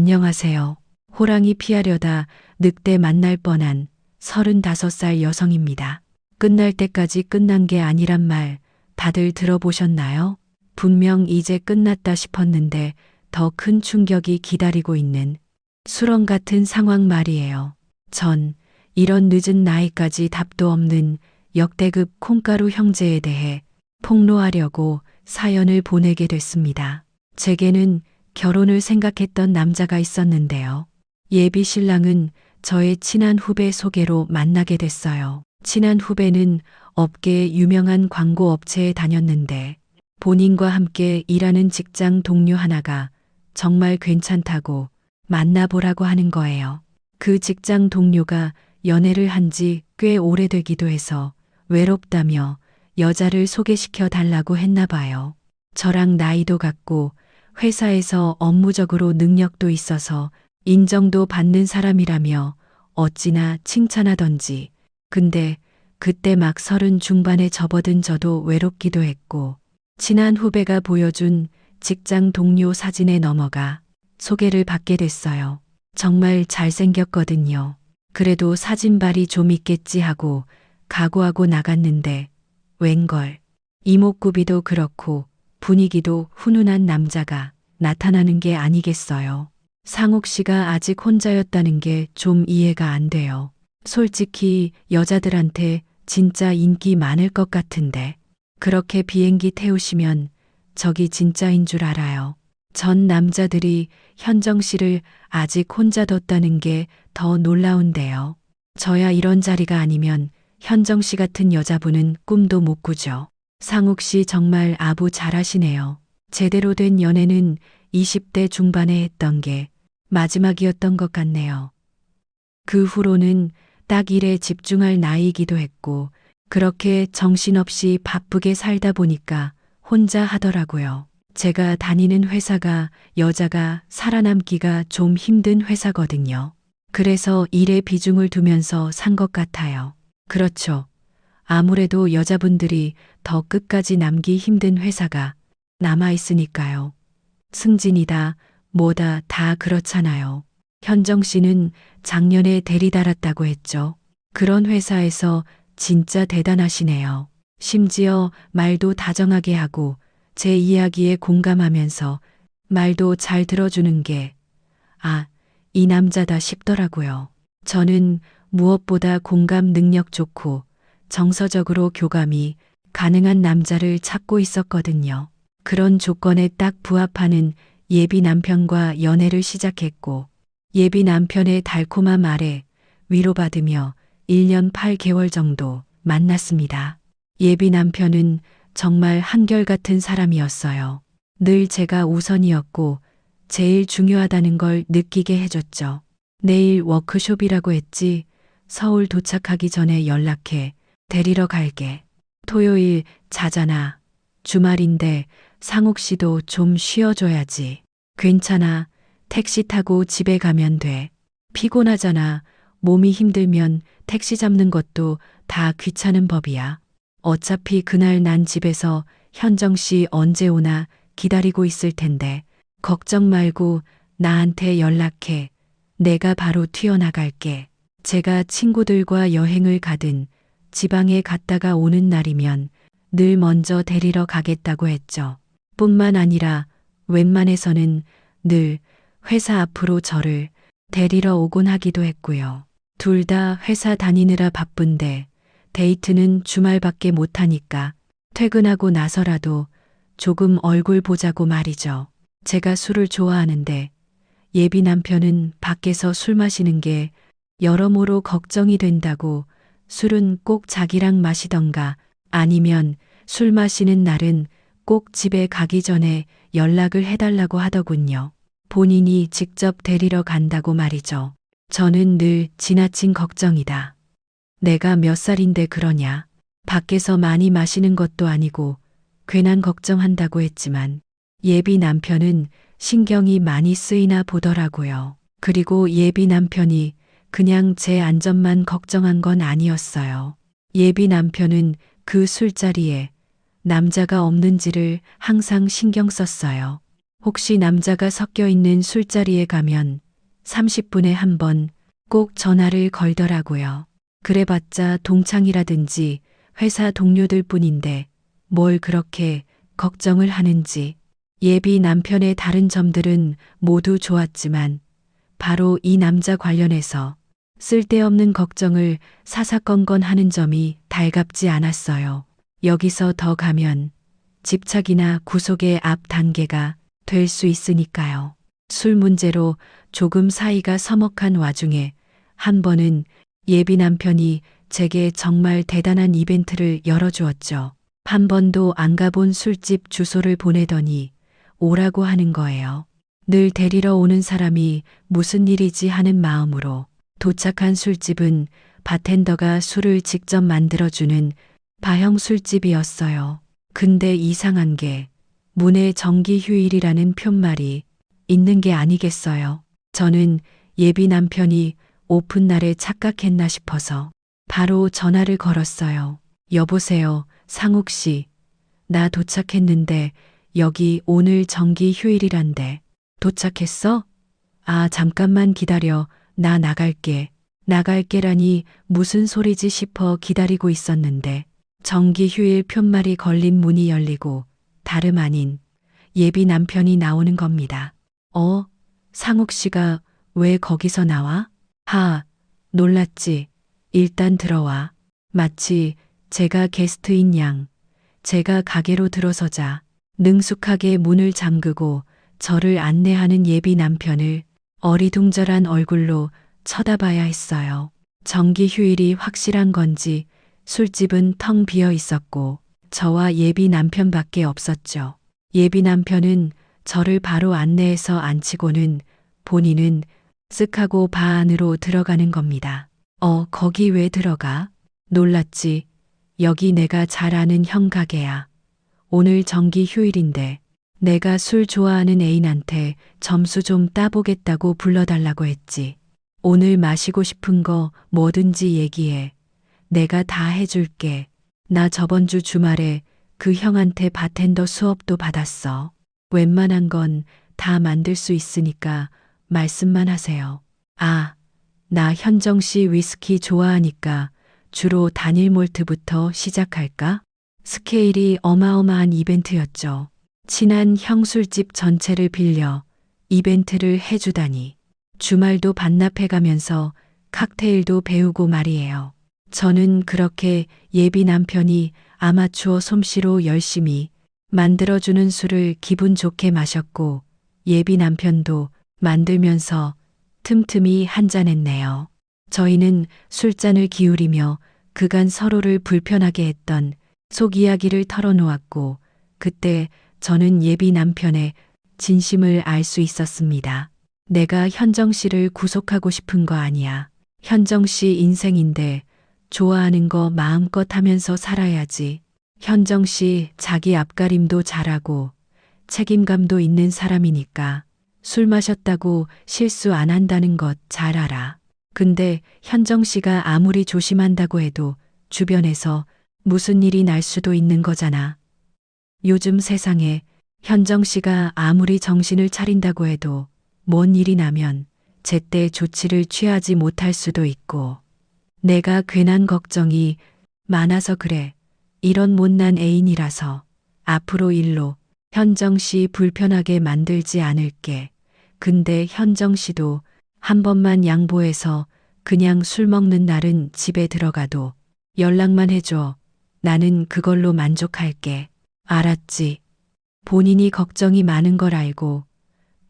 안녕하세요. 호랑이 피하려다 늑대 만날 뻔한 35살 여성입니다. 끝날 때까지 끝난 게 아니란 말 다들 들어보셨나요? 분명 이제 끝났다 싶었는데 더 큰 충격이 기다리고 있는 수렁 같은 상황 말이에요. 전 이런 늦은 나이까지 답도 없는 역대급 콩가루 형제에 대해 폭로하려고 사연을 보내게 됐습니다. 제게는 결혼을 생각했던 남자가 있었는데요. 예비 신랑은 저의 친한 후배 소개로 만나게 됐어요. 친한 후배는 업계의 유명한 광고 업체에 다녔는데 본인과 함께 일하는 직장 동료 하나가 정말 괜찮다고 만나보라고 하는 거예요. 그 직장 동료가 연애를 한 지 꽤 오래되기도 해서 외롭다며 여자를 소개시켜 달라고 했나 봐요. 저랑 나이도 같고 회사에서 업무적으로 능력도 있어서 인정도 받는 사람이라며 어찌나 칭찬하던지. 근데 그때 막 30 중반에 접어든 저도 외롭기도 했고 친한 후배가 보여준 직장 동료 사진에 넘어가 소개를 받게 됐어요. 정말 잘생겼거든요. 그래도 사진발이 좀 있겠지 하고 각오하고 나갔는데 웬걸 이목구비도 그렇고 분위기도 훈훈한 남자가 나타나는 게 아니겠어요. 상욱 씨가 아직 혼자였다는 게 좀 이해가 안 돼요. 솔직히 여자들한테 진짜 인기 많을 것 같은데 그렇게 비행기 태우시면 저기 진짜인 줄 알아요. 전 남자들이 현정 씨를 아직 혼자 뒀다는 게 더 놀라운데요. 저야 이런 자리가 아니면 현정 씨 같은 여자분은 꿈도 못 꾸죠. 상욱 씨 정말 아부 잘하시네요. 제대로 된 연애는 20대 중반에 했던 게 마지막이었던 것 같네요. 그 후로는 딱 일에 집중할 나이이기도 했고 그렇게 정신없이 바쁘게 살다 보니까 혼자 하더라고요. 제가 다니는 회사가 여자가 살아남기가 좀 힘든 회사거든요. 그래서 일에 비중을 두면서 산 것 같아요. 그렇죠. 아무래도 여자분들이 더 끝까지 남기 힘든 회사가 남아있으니까요. 승진이다, 뭐다 다 그렇잖아요. 현정 씨는 작년에 대리 달았다고 했죠. 그런 회사에서 진짜 대단하시네요. 심지어 말도 다정하게 하고 제 이야기에 공감하면서 말도 잘 들어주는 게, 이 남자다 싶더라고요. 저는 무엇보다 공감 능력 좋고 정서적으로 교감이 가능한 남자를 찾고 있었거든요. 그런 조건에 딱 부합하는 예비 남편과 연애를 시작했고 예비 남편의 달콤한 말에 위로받으며 1년 8개월 정도 만났습니다. 예비 남편은 정말 한결같은 사람이었어요. 늘 제가 우선이었고 제일 중요하다는 걸 느끼게 해줬죠. 내일 워크숍이라고 했지. 서울 도착하기 전에 연락해. 데리러 갈게. 토요일 자잖아. 주말인데 상욱 씨도 좀 쉬어줘야지. 괜찮아. 택시 타고 집에 가면 돼. 피곤하잖아. 몸이 힘들면 택시 잡는 것도 다 귀찮은 법이야. 어차피 그날 난 집에서 현정 씨 언제 오나 기다리고 있을 텐데 걱정 말고 나한테 연락해. 내가 바로 튀어나갈게. 제가 친구들과 여행을 가든 지방에 갔다가 오는 날이면 늘 먼저 데리러 가겠다고 했죠. 뿐만 아니라 웬만해서는 늘 회사 앞으로 저를 데리러 오곤 하기도 했고요. 둘 다 회사 다니느라 바쁜데 데이트는 주말밖에 못하니까 퇴근하고 나서라도 조금 얼굴 보자고 말이죠. 제가 술을 좋아하는데 예비 남편은 밖에서 술 마시는 게 여러모로 걱정이 된다고 술은 꼭 자기랑 마시던가 아니면 술 마시는 날은 꼭 집에 가기 전에 연락을 해달라고 하더군요. 본인이 직접 데리러 간다고 말이죠. 저는 늘 지나친 걱정이다. 내가 몇 살인데 그러냐. 밖에서 많이 마시는 것도 아니고 괜한 걱정한다고 했지만 예비 남편은 신경이 많이 쓰이나 보더라고요. 그리고 예비 남편이 그냥 제 안전만 걱정한 건 아니었어요. 예비 남편은 그 술자리에 남자가 없는지를 항상 신경 썼어요. 혹시 남자가 섞여 있는 술자리에 가면 30분에 한 번 꼭 전화를 걸더라고요. 그래봤자 동창이라든지 회사 동료들 뿐인데 뭘 그렇게 걱정을 하는지. 예비 남편의 다른 점들은 모두 좋았지만 바로 이 남자 관련해서 쓸데없는 걱정을 사사건건 하는 점이 달갑지 않았어요. 여기서 더 가면 집착이나 구속의 앞 단계가 될 수 있으니까요. 술 문제로 조금 사이가 서먹한 와중에 한 번은 예비 남편이 제게 정말 대단한 이벤트를 열어주었죠. 한 번도 안 가본 술집 주소를 보내더니 오라고 하는 거예요. 늘 데리러 오는 사람이 무슨 일이지 하는 마음으로 도착한 술집은 바텐더가 술을 직접 만들어주는 바형 술집이었어요. 근데 이상한 게 문에 정기 휴일이라는 표말이 있는 게 아니겠어요. 저는 예비 남편이 오픈 날에 착각했나 싶어서 바로 전화를 걸었어요. 여보세요, 상욱 씨. 나 도착했는데 여기 오늘 정기 휴일이란데. 도착했어? 아, 잠깐만 기다려. 나 나갈게. 나갈게라니 무슨 소리지 싶어 기다리고 있었는데 정기 휴일 표말이 걸린 문이 열리고 다름 아닌 예비 남편이 나오는 겁니다. 상욱 씨가 왜 거기서 나와? 놀랐지. 일단 들어와. 마치 제가 게스트인 양. 제가 가게로 들어서자 능숙하게 문을 잠그고 저를 안내하는 예비 남편을 어리둥절한 얼굴로 쳐다봐야 했어요. 정기 휴일이 확실한 건지 술집은 텅 비어 있었고 저와 예비 남편밖에 없었죠. 예비 남편은 저를 바로 안내해서 앉히고는 본인은 쓱 하고 바 안으로 들어가는 겁니다. 거기 왜 들어가? 놀랐지. 여기 내가 잘 아는 형 가게야. 오늘 정기 휴일인데 내가 술 좋아하는 애인한테 점수 좀 따보겠다고 불러달라고 했지. 오늘 마시고 싶은 거 뭐든지 얘기해. 내가 다 해줄게. 나 저번 주 주말에 그 형한테 바텐더 수업도 받았어. 웬만한 건 다 만들 수 있으니까 말씀만 하세요. 나 현정 씨 위스키 좋아하니까 주로 단일 몰트부터 시작할까? 스케일이 어마어마한 이벤트였죠. 친한 형 술집 전체를 빌려 이벤트를 해주다니. 주말도 반납해가면서 칵테일도 배우고 말이에요. 저는 그렇게 예비 남편이 아마추어 솜씨로 열심히 만들어주는 술을 기분 좋게 마셨고 예비 남편도 만들면서 틈틈이 한잔했네요. 저희는 술잔을 기울이며 그간 서로를 불편하게 했던 속 이야기를 털어놓았고 그때 저는 예비 남편의 진심을 알 수 있었습니다. 내가 현정 씨를 구속하고 싶은 거 아니야. 현정 씨 인생인데 좋아하는 거 마음껏 하면서 살아야지. 현정 씨 자기 앞가림도 잘하고 책임감도 있는 사람이니까 술 마셨다고 실수 안 한다는 것 잘 알아. 근데 현정 씨가 아무리 조심한다고 해도 주변에서 무슨 일이 날 수도 있는 거잖아. 요즘 세상에 현정 씨가 아무리 정신을 차린다고 해도 뭔 일이 나면 제때 조치를 취하지 못할 수도 있고 내가 괜한 걱정이 많아서 그래. 이런 못난 애인이라서 앞으로 일로 현정 씨 불편하게 만들지 않을게. 근데 현정 씨도 한 번만 양보해서 그냥 술 먹는 날은 집에 들어가도 연락만 해줘. 나는 그걸로 만족할게. 알았지. 본인이 걱정이 많은 걸 알고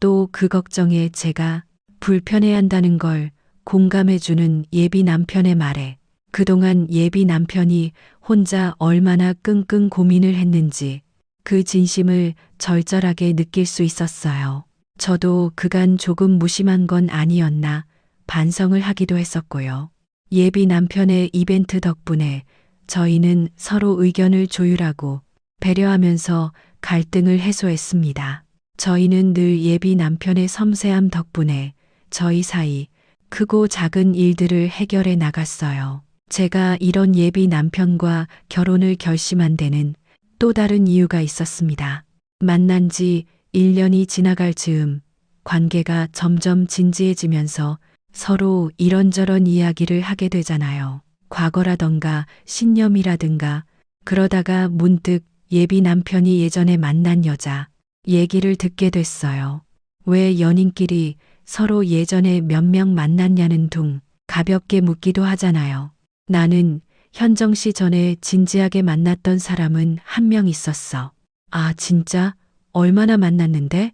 또 그 걱정에 제가 불편해한다는 걸 공감해주는 예비 남편의 말에 그동안 예비 남편이 혼자 얼마나 끙끙 고민을 했는지 그 진심을 절절하게 느낄 수 있었어요. 저도 그간 조금 무심한 건 아니었나 반성을 하기도 했었고요. 예비 남편의 이벤트 덕분에 저희는 서로 의견을 조율하고 배려하면서 갈등을 해소했습니다. 저희는 늘 예비 남편의 섬세함 덕분에 저희 사이 크고 작은 일들을 해결해 나갔어요. 제가 이런 예비 남편과 결혼을 결심한 데는 또 다른 이유가 있었습니다. 만난 지 1년이 지나갈 즈음 관계가 점점 진지해지면서 서로 이런저런 이야기를 하게 되잖아요. 과거라던가 신념이라든가. 그러다가 문득 예비 남편이 예전에 만난 여자 얘기를 듣게 됐어요. 왜 연인끼리 서로 예전에 몇 명 만났냐는 둥 가볍게 묻기도 하잖아요. 나는 현정 씨 전에 진지하게 만났던 사람은 한 명 있었어. 아, 진짜? 얼마나 만났는데?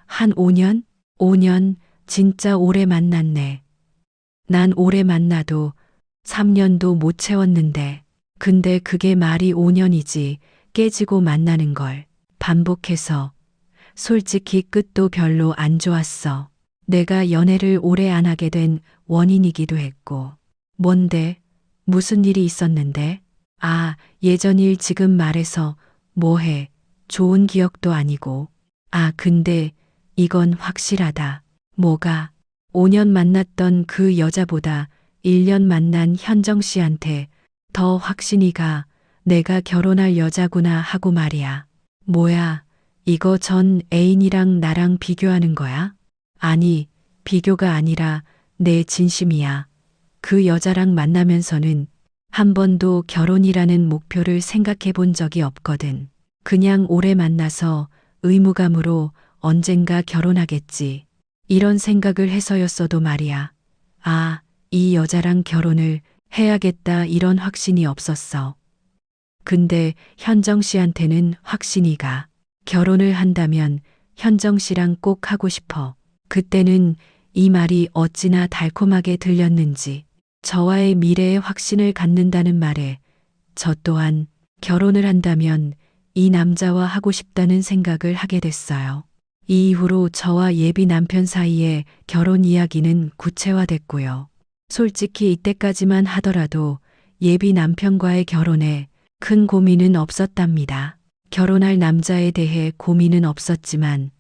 한 5년? 5년? 진짜 오래 만났네. 난 오래 만나도 3년도 못 채웠는데. 근데 그게 말이 5년이지. 깨지고 만나는 걸 반복해서. 솔직히 끝도 별로 안 좋았어. 내가 연애를 오래 안 하게 된 원인이기도 했고. 뭔데? 무슨 일이 있었는데? 아, 예전 일 지금 말해서 뭐해? 좋은 기억도 아니고. 아, 근데 이건 확실하다. 뭐가? 5년 만났던 그 여자보다 1년 만난 현정 씨한테 더 확신이 가. 내가 결혼할 여자구나 하고 말이야. 뭐야? 이거 전 애인이랑 나랑 비교하는 거야? 아니, 비교가 아니라 내 진심이야. 그 여자랑 만나면서는 한 번도 결혼이라는 목표를 생각해 본 적이 없거든. 그냥 오래 만나서 의무감으로 언젠가 결혼하겠지. 이런 생각을 해서였어도 말이야. 아, 이 여자랑 결혼을 해야겠다 이런 확신이 없었어. 근데 현정 씨한테는 확신이 가. 결혼을 한다면 현정 씨랑 꼭 하고 싶어. 그때는 이 말이 어찌나 달콤하게 들렸는지 저와의 미래에 확신을 갖는다는 말에 저 또한 결혼을 한다면 이 남자와 하고 싶다는 생각을 하게 됐어요. 이 이후로 저와 예비 남편 사이에 결혼 이야기는 구체화됐고요. 솔직히 이때까지만 하더라도 예비 남편과의 결혼에 큰 고민은 없었답니다. 결혼할 남자에 대해 고민은 없었지만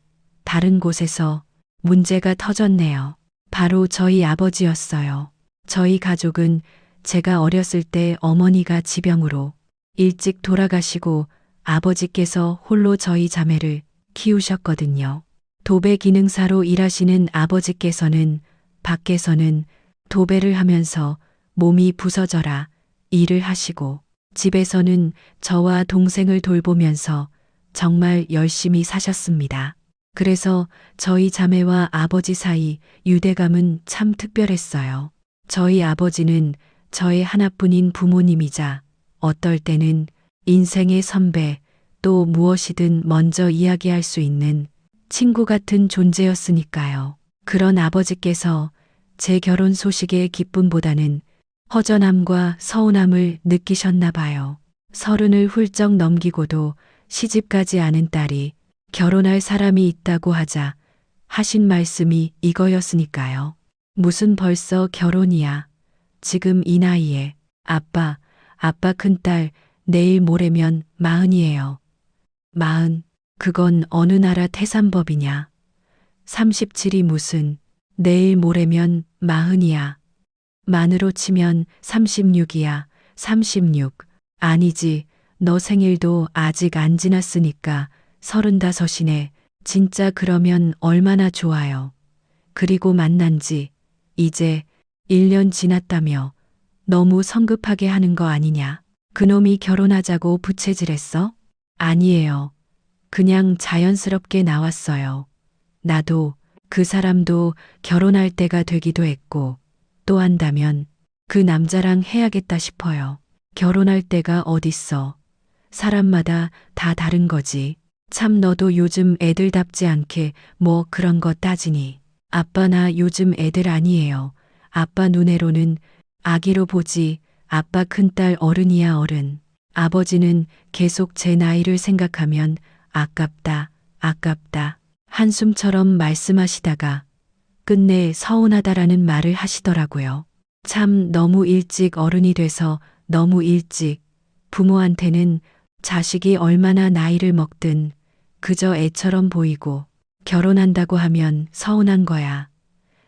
다른 곳에서 문제가 터졌네요. 바로 저희 아버지였어요. 저희 가족은 제가 어렸을 때 어머니가 지병으로 일찍 돌아가시고 아버지께서 홀로 저희 자매를 키우셨거든요. 도배 기능사로 일하시는 아버지께서는 밖에서는 도배를 하면서 몸이 부서져라 일을 하시고 집에서는 저와 동생을 돌보면서 정말 열심히 사셨습니다. 그래서 저희 자매와 아버지 사이 유대감은 참 특별했어요. 저희 아버지는 저의 하나뿐인 부모님이자 어떨 때는 인생의 선배, 또 무엇이든 먼저 이야기할 수 있는 친구 같은 존재였으니까요. 그런 아버지께서 제 결혼 소식의 기쁨보다는 허전함과 서운함을 느끼셨나 봐요. 30을 훌쩍 넘기고도 시집가지 않은 딸이 결혼할 사람이 있다고 하자 하신 말씀이 이거였으니까요. 무슨 벌써 결혼이야. 지금 이 나이에. 아빠 큰딸 내일 모레면 40이에요. 40. 그건 어느 나라 태산법이냐. 37이 무슨 내일 모레면 40이야. 만으로 치면 36이야. 36. 아니지. 너 생일도 아직 안 지났으니까 35이네. 진짜 그러면 얼마나 좋아요. 그리고 만난 지 이제 1년 지났다며. 너무 성급하게 하는 거 아니냐. 그놈이 결혼하자고 부채질했어? 아니에요. 그냥 자연스럽게 나왔어요. 나도 그 사람도 결혼할 때가 되기도 했고 또 한다면 그 남자랑 해야겠다 싶어요. 결혼할 때가 어딨어. 사람마다 다 다른 거지. 참 너도 요즘 애들답지 않게 뭐 그런 거 따지니. 아빠 나 요즘 애들 아니에요. 아빠 눈에로는 아기로 보지. 아빠 큰딸 어른이야 어른. 아버지는 계속 제 나이를 생각하면 아깝다, 아깝다. 한숨처럼 말씀하시다가 끝내 서운하다라는 말을 하시더라고요. 참 너무 일찍 어른이 돼서 너무 일찍. 부모한테는 자식이 얼마나 나이를 먹든 그저 애처럼 보이고 결혼한다고 하면 서운한 거야.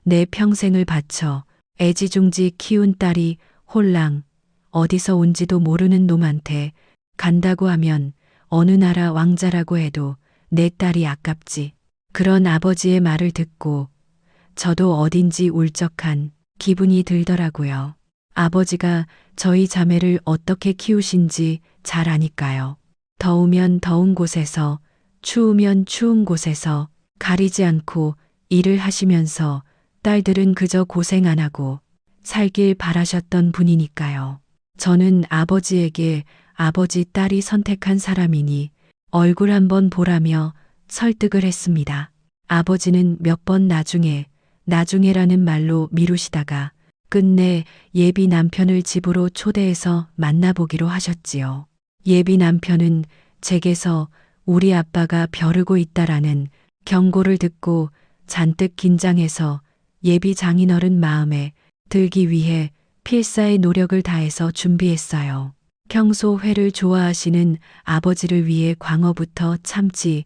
내 평생을 바쳐 애지중지 키운 딸이 홀랑 어디서 온지도 모르는 놈한테 간다고 하면 어느 나라 왕자라고 해도 내 딸이 아깝지. 그런 아버지의 말을 듣고 저도 어딘지 울적한 기분이 들더라고요. 아버지가 저희 자매를 어떻게 키우신지 잘 아니까요. 더우면 더운 곳에서, 추우면 추운 곳에서 가리지 않고 일을 하시면서 딸들은 그저 고생 안 하고 살길 바라셨던 분이니까요. 저는 아버지에게 아버지 딸이 선택한 사람이니 얼굴 한번 보라며 설득을 했습니다. 아버지는 몇 번 나중에라는 말로 미루시다가 끝내 예비 남편을 집으로 초대해서 만나보기로 하셨지요. 예비 남편은 제게서 우리 아빠가 벼르고 있다라는 경고를 듣고 잔뜩 긴장해서 예비 장인어른 마음에 들기 위해 필사의 노력을 다해서 준비했어요. 평소 회를 좋아하시는 아버지를 위해 광어부터 참치,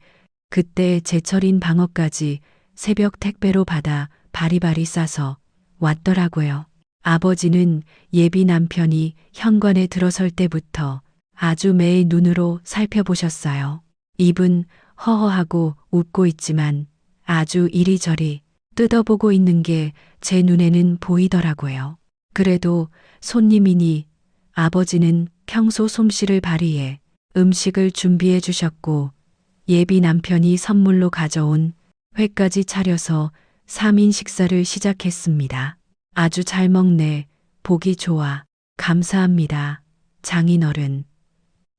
그때 제철인 방어까지 새벽 택배로 받아 바리바리 싸서 왔더라고요. 아버지는 예비 남편이 현관에 들어설 때부터 아주 매의 눈으로 살펴보셨어요. 입은 허허하고 웃고 있지만 아주 이리저리 뜯어보고 있는 게 제 눈에는 보이더라고요. 그래도 손님이니 아버지는 평소 솜씨를 발휘해 음식을 준비해 주셨고 예비 남편이 선물로 가져온 회까지 차려서 3인 식사를 시작했습니다. 아주 잘 먹네. 보기 좋아. 감사합니다. 장인어른.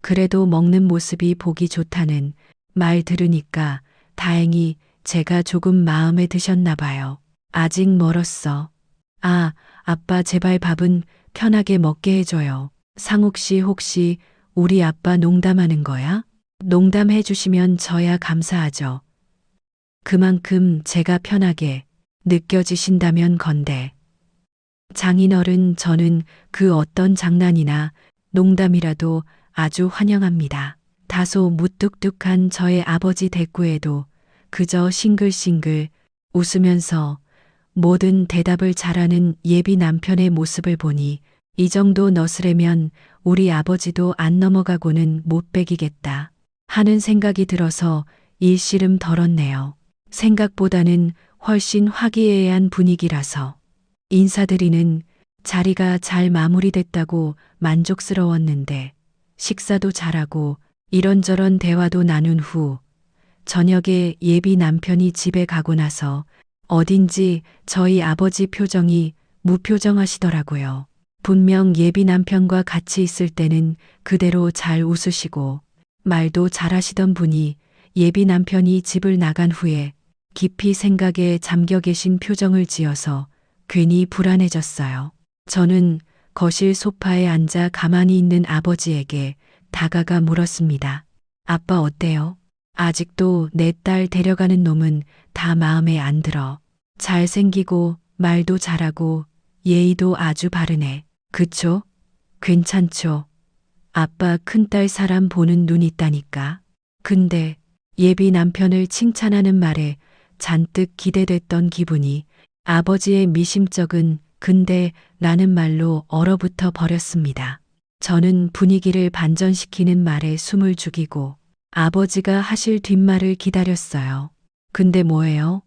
그래도 먹는 모습이 보기 좋다는 말 들으니까 다행히 제가 조금 마음에 드셨나 봐요. 아직 멀었어. 아, 아빠 제발 밥은 편하게 먹게 해줘요. 상욱 씨 혹시 우리 아빠 농담하는 거야? 농담해 주시면 저야 감사하죠. 그만큼 제가 편하게 느껴지신다면 건데. 장인어른 저는 그 어떤 장난이나 농담이라도 아주 환영합니다. 다소 무뚝뚝한 저의 아버지 대꾸에도 그저 싱글싱글 웃으면서 모든 대답을 잘하는 예비 남편의 모습을 보니 이 정도 너스레면 우리 아버지도 안 넘어가고는 못 배기겠다 하는 생각이 들어서 일시름 덜었네요. 생각보다는 훨씬 화기애애한 분위기라서 인사드리는 자리가 잘 마무리됐다고 만족스러웠는데 식사도 잘하고 이런저런 대화도 나눈 후 저녁에 예비 남편이 집에 가고 나서 어딘지 저희 아버지 표정이 무표정하시더라고요. 분명 예비 남편과 같이 있을 때는 그대로 잘 웃으시고 말도 잘하시던 분이 예비 남편이 집을 나간 후에 깊이 생각에 잠겨 계신 표정을 지어서 괜히 불안해졌어요. 저는 거실 소파에 앉아 가만히 있는 아버지에게 다가가 물었습니다. 아빠 어때요? 아직도 내 딸 데려가는 놈은 다 마음에 안 들어. 잘생기고 말도 잘하고 예의도 아주 바르네. 그쵸? 괜찮죠? 아빠 큰딸 사람 보는 눈 있다니까. 근데 예비 남편을 칭찬하는 말에 잔뜩 기대됐던 기분이 아버지의 미심쩍은 근데 라는 말로 얼어붙어 버렸습니다. 저는 분위기를 반전시키는 말에 숨을 죽이고 아버지가 하실 뒷말을 기다렸어요. 근데 뭐예요?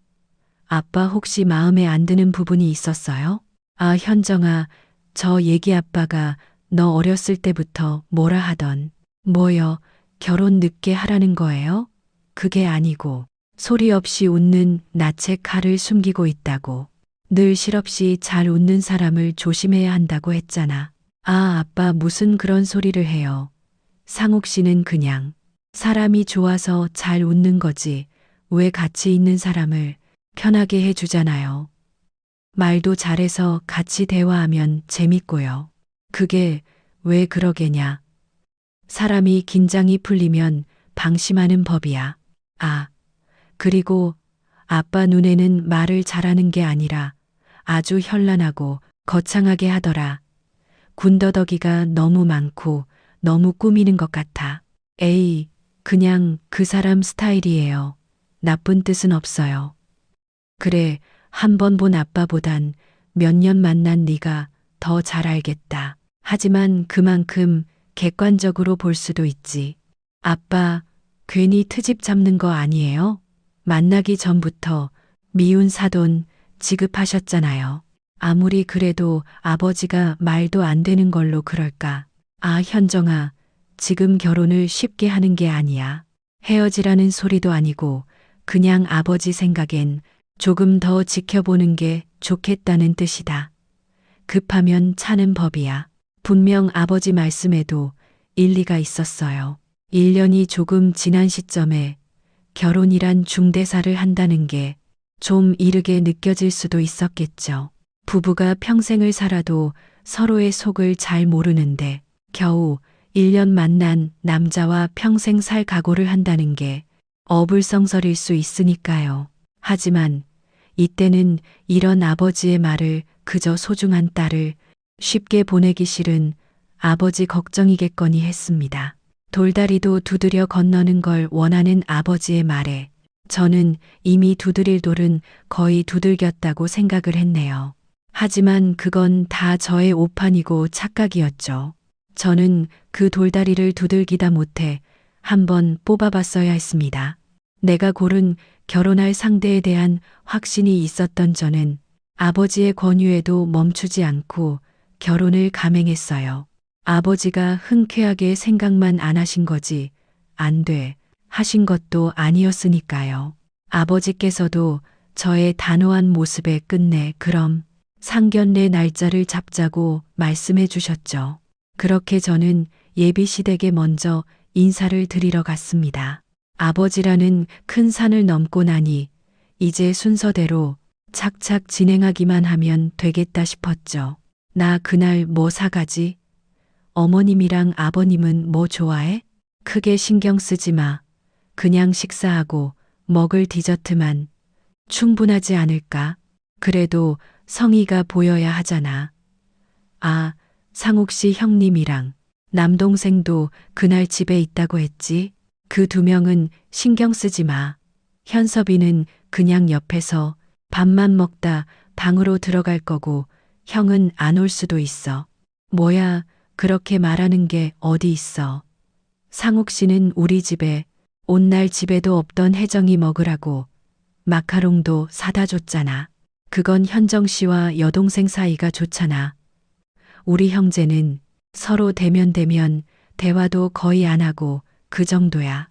아빠 혹시 마음에 안 드는 부분이 있었어요? 아, 현정아, 저 얘기 아빠가 너 어렸을 때부터 뭐라 하던 뭐여, 결혼 늦게 하라는 거예요? 그게 아니고 소리 없이 웃는 낯에 칼을 숨기고 있다고. 늘 실없이 잘 웃는 사람을 조심해야 한다고 했잖아. 아, 아빠 무슨 그런 소리를 해요. 상욱 씨는 그냥 사람이 좋아서 잘 웃는 거지 왜 같이 있는 사람을 편하게 해주잖아요. 말도 잘해서 같이 대화하면 재밌고요. 그게 왜 그러게냐. 사람이 긴장이 풀리면 방심하는 법이야. 아, 그리고 아빠 눈에는 말을 잘하는 게 아니라 아주 현란하고 거창하게 하더라. 군더더기가 너무 많고 너무 꾸미는 것 같아. 에이, 그냥 그 사람 스타일이에요. 나쁜 뜻은 없어요. 그래, 한 번 본 아빠보단 몇 년 만난 네가 더 잘 알겠다. 하지만 그만큼 객관적으로 볼 수도 있지. 아빠, 괜히 트집 잡는 거 아니에요? 만나기 전부터 미운 사돈 지급하셨잖아요. 아무리 그래도 아버지가 말도 안 되는 걸로 그럴까. 아, 현정아, 지금 결혼을 쉽게 하는 게 아니야. 헤어지라는 소리도 아니고 그냥 아버지 생각엔 조금 더 지켜보는 게 좋겠다는 뜻이다. 급하면 차는 법이야. 분명 아버지 말씀에도 일리가 있었어요. 1년이 조금 지난 시점에 결혼이란 중대사를 한다는 게 좀 이르게 느껴질 수도 있었겠죠. 부부가 평생을 살아도 서로의 속을 잘 모르는데 겨우 1년 만난 남자와 평생 살 각오를 한다는 게 어불성설일 수 있으니까요. 하지만 이때는 이런 아버지의 말을 그저 소중한 딸을 쉽게 보내기 싫은 아버지 걱정이겠거니 했습니다. 돌다리도 두드려 건너는 걸 원하는 아버지의 말에 저는 이미 두드릴 돌은 거의 두들겼다고 생각을 했네요. 하지만 그건 다 저의 오판이고 착각이었죠. 저는 그 돌다리를 두들기다 못해 한번 뽑아봤어야 했습니다. 내가 고른 결혼할 상대에 대한 확신이 있었던 저는 아버지의 권유에도 멈추지 않고 결혼을 감행했어요. 아버지가 흔쾌하게 생각만 안 하신 거지 안 돼 하신 것도 아니었으니까요. 아버지께서도 저의 단호한 모습에 끝내 그럼 상견례 날짜를 잡자고 말씀해 주셨죠. 그렇게 저는 예비 시댁에 먼저 인사를 드리러 갔습니다. 아버지라는 큰 산을 넘고 나니 이제 순서대로 착착 진행하기만 하면 되겠다 싶었죠. 나 그날 뭐 사가지? 어머님이랑 아버님은 뭐 좋아해? 크게 신경 쓰지 마. 그냥 식사하고 먹을 디저트만 충분하지 않을까? 그래도 성의가 보여야 하잖아. 아, 상욱 씨 형님이랑 남동생도 그날 집에 있다고 했지? 그 2명은 신경 쓰지 마. 현섭이는 그냥 옆에서 밥만 먹다 방으로 들어갈 거고 형은 안 올 수도 있어. 뭐야, 그렇게 말하는 게 어디 있어. 상욱 씨는 우리 집에 온 날 집에도 없던 혜정이 먹으라고 마카롱도 사다 줬잖아. 그건 현정 씨와 여동생 사이가 좋잖아. 우리 형제는 서로 대면대면 대화도 거의 안 하고 그 정도야.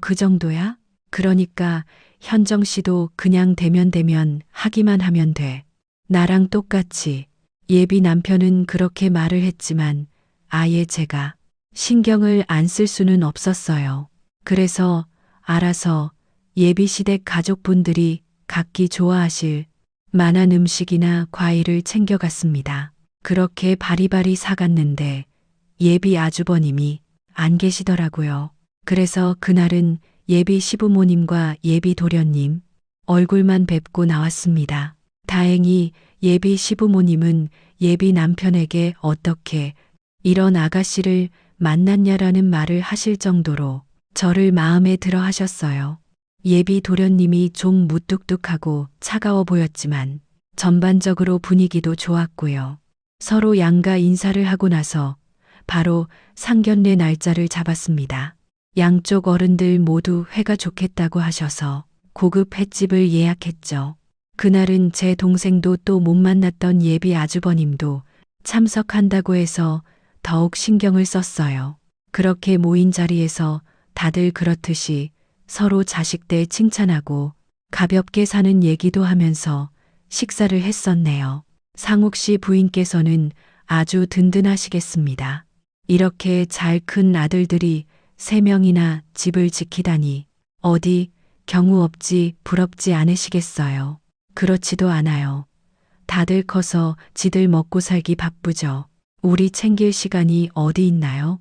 그 정도야? 그러니까 현정 씨도 그냥 대면대면 하기만 하면 돼. 나랑 똑같이. 예비 남편은 그렇게 말을 했지만 아예 제가 신경을 안 쓸 수는 없었어요. 그래서 알아서 예비 시댁 가족분들이 각기 좋아하실 만한 음식이나 과일을 챙겨갔습니다. 그렇게 바리바리 사갔는데 예비 아주버님이 안 계시더라고요. 그래서 그날은 예비 시부모님과 예비 도련님 얼굴만 뵙고 나왔습니다. 다행히 예비 시부모님은 예비 남편에게 어떻게 이런 아가씨를 만났냐라는 말을 하실 정도로 저를 마음에 들어 하셨어요. 예비 도련님이 좀 무뚝뚝하고 차가워 보였지만 전반적으로 분위기도 좋았고요. 서로 양가 인사를 하고 나서 바로 상견례 날짜를 잡았습니다. 양쪽 어른들 모두 회가 좋겠다고 하셔서 고급 횟집을 예약했죠. 그날은 제 동생도 또 못 만났던 예비 아주버님도 참석한다고 해서 더욱 신경을 썼어요. 그렇게 모인 자리에서 다들 그렇듯이 서로 자식들 칭찬하고 가볍게 사는 얘기도 하면서 식사를 했었네요. 상욱 씨 부인께서는 아주 든든하시겠습니다. 이렇게 잘 큰 아들들이 3명이나 집을 지키다니 어디 경우 없지 부럽지 않으시겠어요. 그렇지도 않아요. 다들 커서 지들 먹고 살기 바쁘죠. 우리 챙길 시간이 어디 있나요?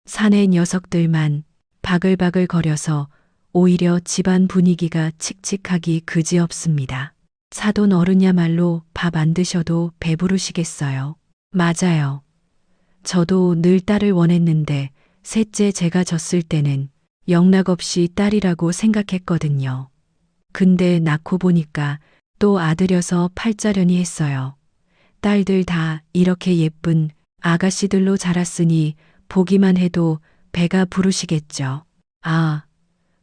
사내 녀석들만 바글바글 거려서 오히려 집안 분위기가 칙칙하기 그지없습니다. 사돈 어른야말로 밥 안 드셔도 배부르시겠어요. 맞아요. 저도 늘 딸을 원했는데 셋째 제가 졌을 때는 영락없이 딸이라고 생각했거든요. 근데 낳고 보니까 또 아들여서 팔자려니 했어요. 딸들 다 이렇게 예쁜 아가씨들로 자랐으니 보기만 해도 배가 부르시겠죠. 아,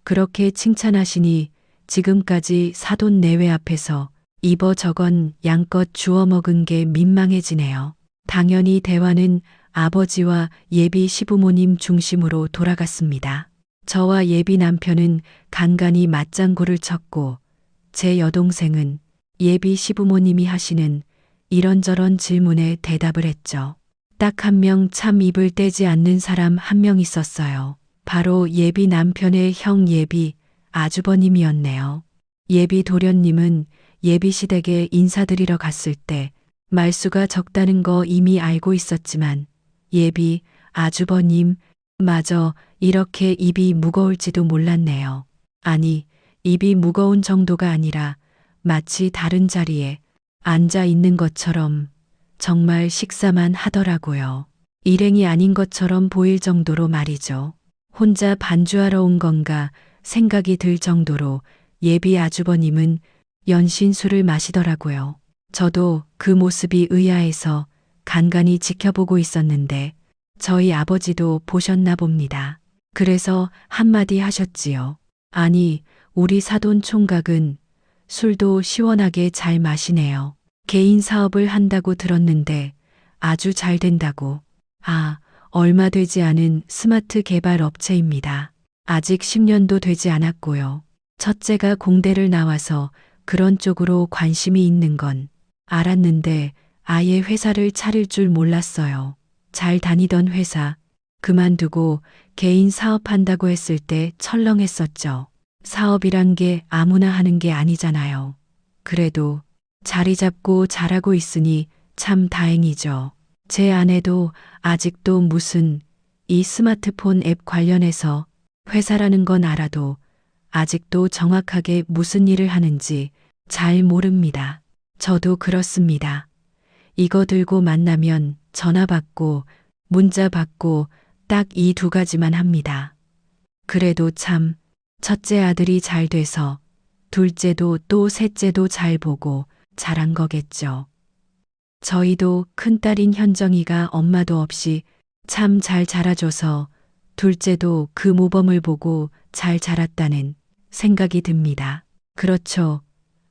그렇게 칭찬하시니 지금까지 사돈 내외 앞에서 입어저건 양껏 주워 먹은 게 민망해지네요. 당연히 대화는 아버지와 예비 시부모님 중심으로 돌아갔습니다. 저와 예비 남편은 간간히 맞장구를 쳤고 제 여동생은 예비 시부모님이 하시는 이런저런 질문에 대답을 했죠. 딱 한 명 참 입을 떼지 않는 사람 한 명 있었어요. 바로 예비 남편의 형 예비 아주버님이었네요. 예비 도련님은 예비 시댁에 인사드리러 갔을 때 말수가 적다는 거 이미 알고 있었지만 예비 아주버님 마저 이렇게 입이 무거울지도 몰랐네요. 아니, 입이 무거운 정도가 아니라 마치 다른 자리에 앉아 있는 것처럼 정말 식사만 하더라고요. 일행이 아닌 것처럼 보일 정도로 말이죠. 혼자 반주하러 온 건가 생각이 들 정도로 예비 아주버님은 연신 술을 마시더라고요. 저도 그 모습이 의아해서 간간히 지켜보고 있었는데 저희 아버지도 보셨나 봅니다. 그래서 한마디 하셨지요. 아니, 우리 사돈 총각은 술도 시원하게 잘 마시네요. 개인 사업을 한다고 들었는데 아주 잘 된다고. 아, 얼마 되지 않은 스마트 개발 업체입니다. 아직 10년도 되지 않았고요. 첫째가 공대를 나와서 그런 쪽으로 관심이 있는 건 알았는데 아예 회사를 차릴 줄 몰랐어요. 잘 다니던 회사 그만두고 개인 사업한다고 했을 때 철렁했었죠. 사업이란 게 아무나 하는 게 아니잖아요. 그래도 자리 잡고 잘하고 있으니 참 다행이죠. 제 아내도 아직도 무슨 이 스마트폰 앱 관련해서 회사라는 건 알아도 아직도 정확하게 무슨 일을 하는지 잘 모릅니다. 저도 그렇습니다. 이거 들고 만나면 전화 받고 문자 받고 딱 이 두 가지만 합니다. 그래도 참 첫째 아들이 잘 돼서 둘째도 또 셋째도 잘 보고 잘한 거겠죠. 저희도 큰딸인 현정이가 엄마도 없이 참 잘 자라줘서 둘째도 그 모범을 보고 잘 자랐다는 생각이 듭니다. 그렇죠.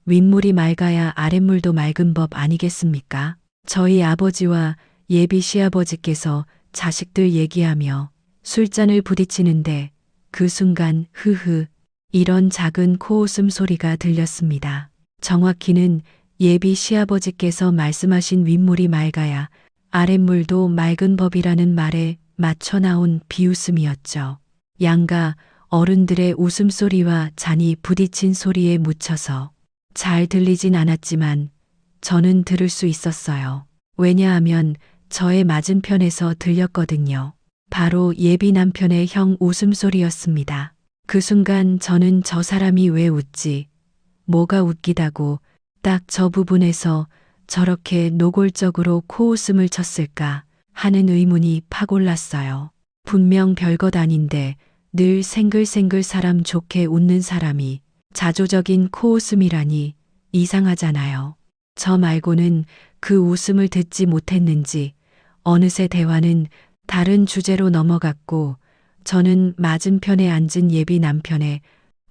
윗물이 맑아야 아랫물도 맑은 법 아니겠습니까? 저희 아버지와 예비 시아버지께서 자식들 얘기하며 술잔을 부딪히는데 그 순간 흐흐 이런 작은 코웃음 소리가 들렸습니다. 정확히는 예비 시아버지께서 말씀하신 윗물이 맑아야 아랫물도 맑은 법이라는 말에 맞춰 나온 비웃음이었죠. 양가 어른들의 웃음소리와 잔이 부딪힌 소리에 묻혀서 잘 들리진 않았지만 저는 들을 수 있었어요. 왜냐하면 저의 맞은편에서 들렸거든요. 바로 예비 남편의 형 웃음소리였습니다. 그 순간 저는 저 사람이 왜 웃지? 뭐가 웃기다고 딱 저 부분에서 저렇게 노골적으로 코웃음을 쳤을까 하는 의문이 팍 올랐어요. 분명 별것 아닌데 늘 생글생글 사람 좋게 웃는 사람이 자조적인 코웃음이라니 이상하잖아요. 저 말고는 그 웃음을 듣지 못했는지 어느새 대화는 다른 주제로 넘어갔고 저는 맞은편에 앉은 예비 남편의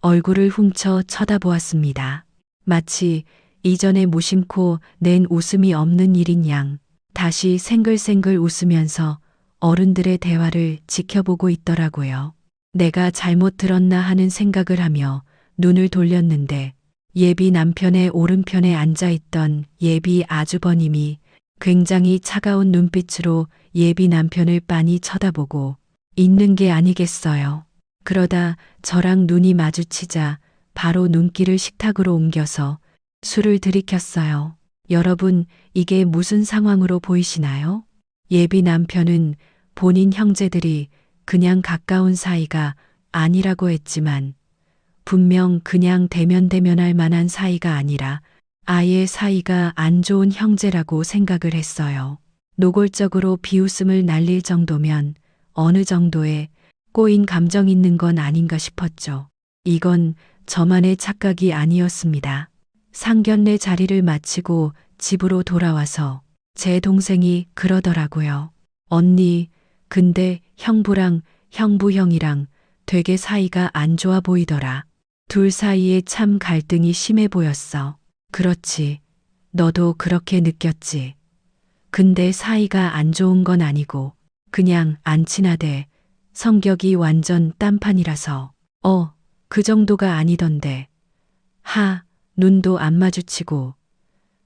얼굴을 훔쳐 쳐다보았습니다. 마치 이전에 무심코 낸 웃음이 없는 일인 양 다시 생글생글 웃으면서 어른들의 대화를 지켜보고 있더라고요. 내가 잘못 들었나 하는 생각을 하며 눈을 돌렸는데 예비 남편의 오른편에 앉아있던 예비 아주버님이 굉장히 차가운 눈빛으로 예비 남편을 빤히 쳐다보고 있는 게 아니겠어요. 그러다 저랑 눈이 마주치자 바로 눈길을 식탁으로 옮겨서 술을 들이켰어요. 여러분, 이게 무슨 상황으로 보이시나요? 예비 남편은 본인 형제들이 그냥 가까운 사이가 아니라고 했지만 분명 그냥 대면대면할 만한 사이가 아니라 아예 사이가 안 좋은 형제라고 생각을 했어요. 노골적으로 비웃음을 날릴 정도면 어느 정도의 꼬인 감정 있는 건 아닌가 싶었죠. 이건 저만의 착각이 아니었습니다. 상견례 자리를 마치고 집으로 돌아와서 제 동생이 그러더라고요. 언니, 근데 형부랑 형부 형이랑 되게 사이가 안 좋아 보이더라. 둘 사이에 참 갈등이 심해 보였어. 그렇지. 너도 그렇게 느꼈지. 근데 사이가 안 좋은 건 아니고 그냥 안 친하대. 성격이 완전 딴판이라서. 그 정도가 아니던데. 눈도 안 마주치고.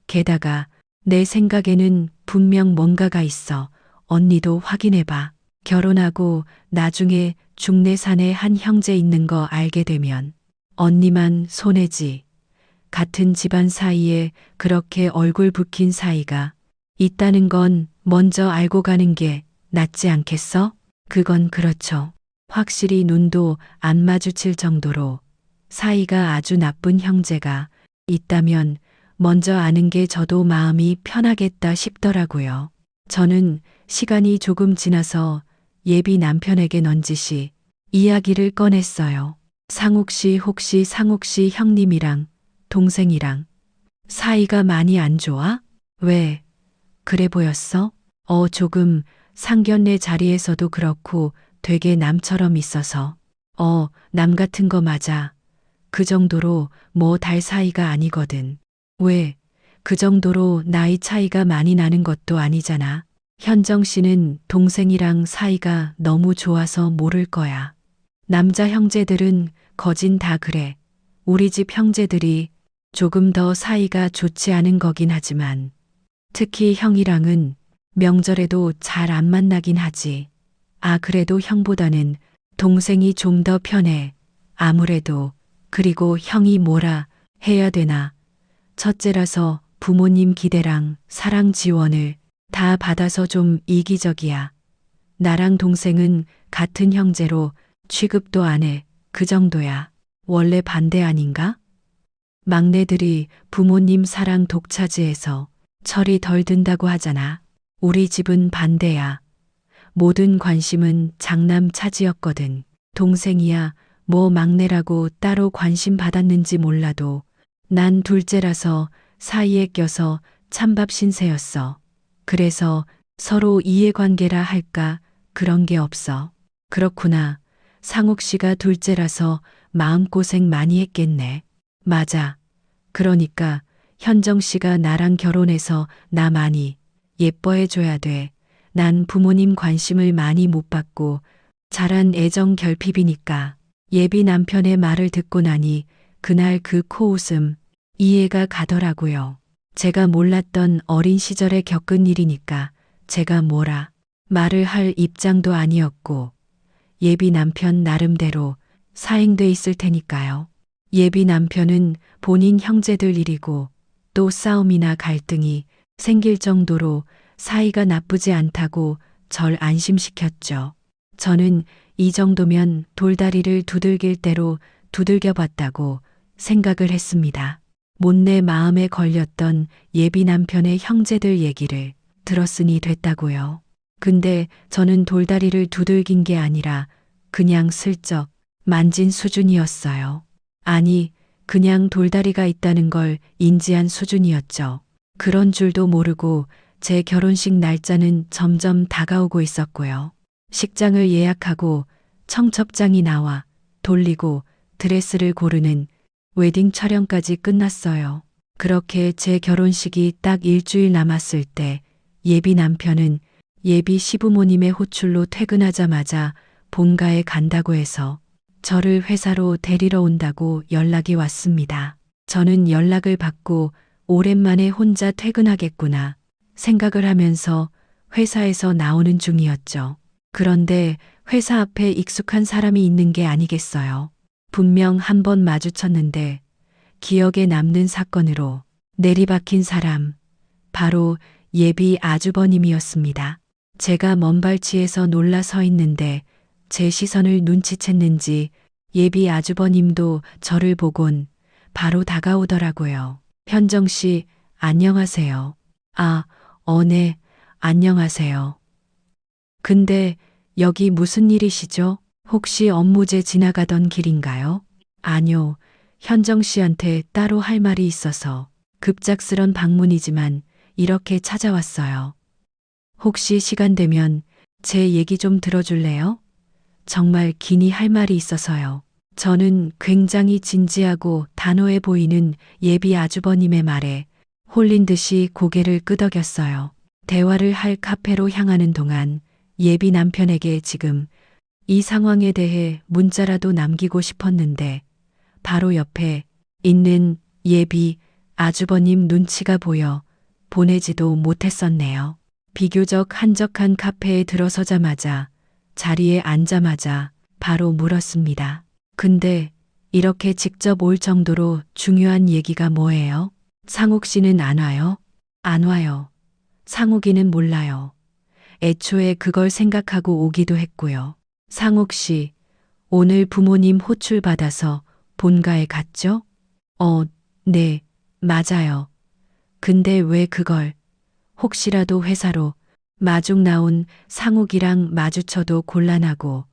게다가 내 생각에는 분명 뭔가가 있어. 언니도 확인해봐. 결혼하고 나중에 중내산에 한 형제 있는 거 알게 되면 언니만 손해지. 같은 집안 사이에 그렇게 얼굴 붉힌 사이가 있다는 건 먼저 알고 가는 게 낫지 않겠어? 그건 그렇죠. 확실히 눈도 안 마주칠 정도로 사이가 아주 나쁜 형제가 있다면 먼저 아는 게 저도 마음이 편하겠다 싶더라고요. 저는 시간이 조금 지나서 예비 남편에게 넌지시 이야기를 꺼냈어요. 상욱 씨 혹시 상욱 씨 형님이랑 동생이랑 사이가 많이 안 좋아? 왜? 그래 보였어? 조금 상견례 자리에서도 그렇고 되게 남처럼 있어서. 남 같은 거 맞아. 그 정도로 뭐 달 사이가 아니거든. 왜? 그 정도로 나이 차이가 많이 나는 것도 아니잖아. 현정 씨는 동생이랑 사이가 너무 좋아서 모를 거야. 남자 형제들은 거진 다 그래. 우리 집 형제들이 조금 더 사이가 좋지 않은 거긴 하지만 특히 형이랑은 명절에도 잘 안 만나긴 하지. 그래도 형보다는 동생이 좀 더 편해. 아무래도. 그리고 형이 뭐라 해야 되나. 첫째라서 부모님 기대랑 사랑 지원을 다 받아서 좀 이기적이야. 나랑 동생은 같은 형제로 취급도 안 해. 그 정도야. 원래 반대 아닌가? 막내들이 부모님 사랑 독차지해서 철이 덜 든다고 하잖아. 우리 집은 반대야. 모든 관심은 장남 차지였거든. 동생이야 뭐 막내라고 따로 관심 받았는지 몰라도 난 둘째라서 사이에 껴서 찬밥 신세였어. 그래서 서로 이해관계라 할까 그런 게 없어. 그렇구나. 상욱 씨가 둘째라서 마음고생 많이 했겠네. 맞아. 그러니까 현정 씨가 나랑 결혼해서 나 많이 예뻐해 줘야 돼. 난 부모님 관심을 많이 못 받고 자란 애정 결핍이니까. 예비 남편의 말을 듣고 나니 그날 그 코웃음 이해가 가더라고요. 제가 몰랐던 어린 시절에 겪은 일이니까 제가 뭐라 말을 할 입장도 아니었고 예비 남편 나름대로 사행돼 있을 테니까요. 예비 남편은 본인 형제들 일이고 또 싸움이나 갈등이 생길 정도로 사이가 나쁘지 않다고 절 안심시켰죠. 저는 이 정도면 돌다리를 두들길 대로 두들겨 봤다고 생각을 했습니다. 못내 마음에 걸렸던 예비 남편의 형제들 얘기를 들었으니 됐다고요. 근데 저는 돌다리를 두들긴 게 아니라 그냥 슬쩍 만진 수준이었어요. 아니, 그냥 돌다리가 있다는 걸 인지한 수준이었죠. 그런 줄도 모르고 제 결혼식 날짜는 점점 다가오고 있었고요. 식장을 예약하고 청첩장이 나와 돌리고 드레스를 고르는 웨딩 촬영까지 끝났어요. 그렇게 제 결혼식이 딱 일주일 남았을 때 예비 남편은 예비 시부모님의 호출로 퇴근하자마자 본가에 간다고 해서 저를 회사로 데리러 온다고 연락이 왔습니다. 저는 연락을 받고 오랜만에 혼자 퇴근하겠구나 생각을 하면서 회사에서 나오는 중이었죠. 그런데 회사 앞에 익숙한 사람이 있는 게 아니겠어요. 분명 한 번 마주쳤는데 기억에 남는 사건으로 내리박힌 사람, 바로 예비 아주버님이었습니다. 제가 먼발치에서 놀라 서 있는데 제 시선을 눈치챘는지 예비 아주버님도 저를 보곤 바로 다가오더라고요. 현정 씨, 안녕하세요. 네, 안녕하세요. 근데 여기 무슨 일이시죠? 혹시 업무제 지나가던 길인가요? 아니요, 현정 씨한테 따로 할 말이 있어서 급작스런 방문이지만 이렇게 찾아왔어요. 혹시 시간 되면 제 얘기 좀 들어줄래요? 정말 기니 할 말이 있어서요. 저는 굉장히 진지하고 단호해 보이는 예비 아주버님의 말에 홀린 듯이 고개를 끄덕였어요. 대화를 할 카페로 향하는 동안 예비 남편에게 지금 이 상황에 대해 문자라도 남기고 싶었는데 바로 옆에 있는 예비 아주버님 눈치가 보여 보내지도 못했었네요. 비교적 한적한 카페에 들어서자마자 자리에 앉자마자 바로 물었습니다. 근데 이렇게 직접 올 정도로 중요한 얘기가 뭐예요? 상욱 씨는 안 와요? 안 와요. 상욱이는 몰라요. 애초에 그걸 생각하고 오기도 했고요. 상욱 씨, 오늘 부모님 호출 받아서 본가에 갔죠? 네, 맞아요. 근데 왜 그걸 혹시라도 회사로 마중 나온 상욱이랑 마주쳐도 곤란하고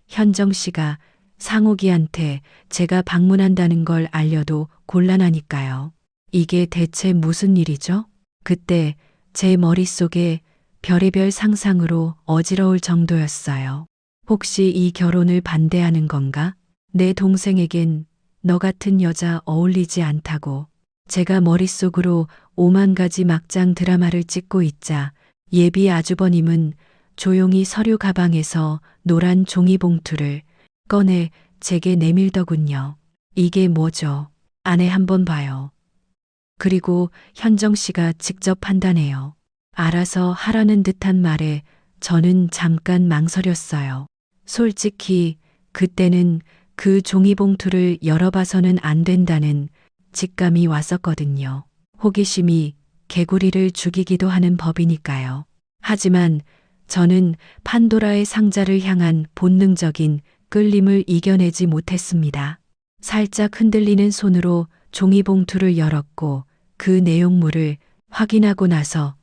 현정 씨가 상욱이한테 제가 방문한다는 걸 알려도 곤란하니까요. 이게 대체 무슨 일이죠? 그때 제 머릿속에 별의별 상상으로 어지러울 정도였어요. 혹시 이 결혼을 반대하는 건가? 내 동생에겐 너 같은 여자 어울리지 않다고. 제가 머릿속으로 5만 가지 막장 드라마를 찍고 있자 예비 아주버님은 조용히 서류 가방에서 노란 종이봉투를 꺼내 제게 내밀더군요. 이게 뭐죠? 안에 한번 봐요. 그리고 현정 씨가 직접 판단해요. 알아서 하라는 듯한 말에 저는 잠깐 망설였어요. 솔직히 그때는 그 종이봉투를 열어봐서는 안 된다는 직감이 왔었거든요. 호기심이 개구리를 죽이기도 하는 법이니까요. 하지만 저는 판도라의 상자를 향한 본능적인 끌림을 이겨내지 못했습니다. 살짝 흔들리는 손으로 종이봉투를 열었고 그 내용물을 확인하고 나서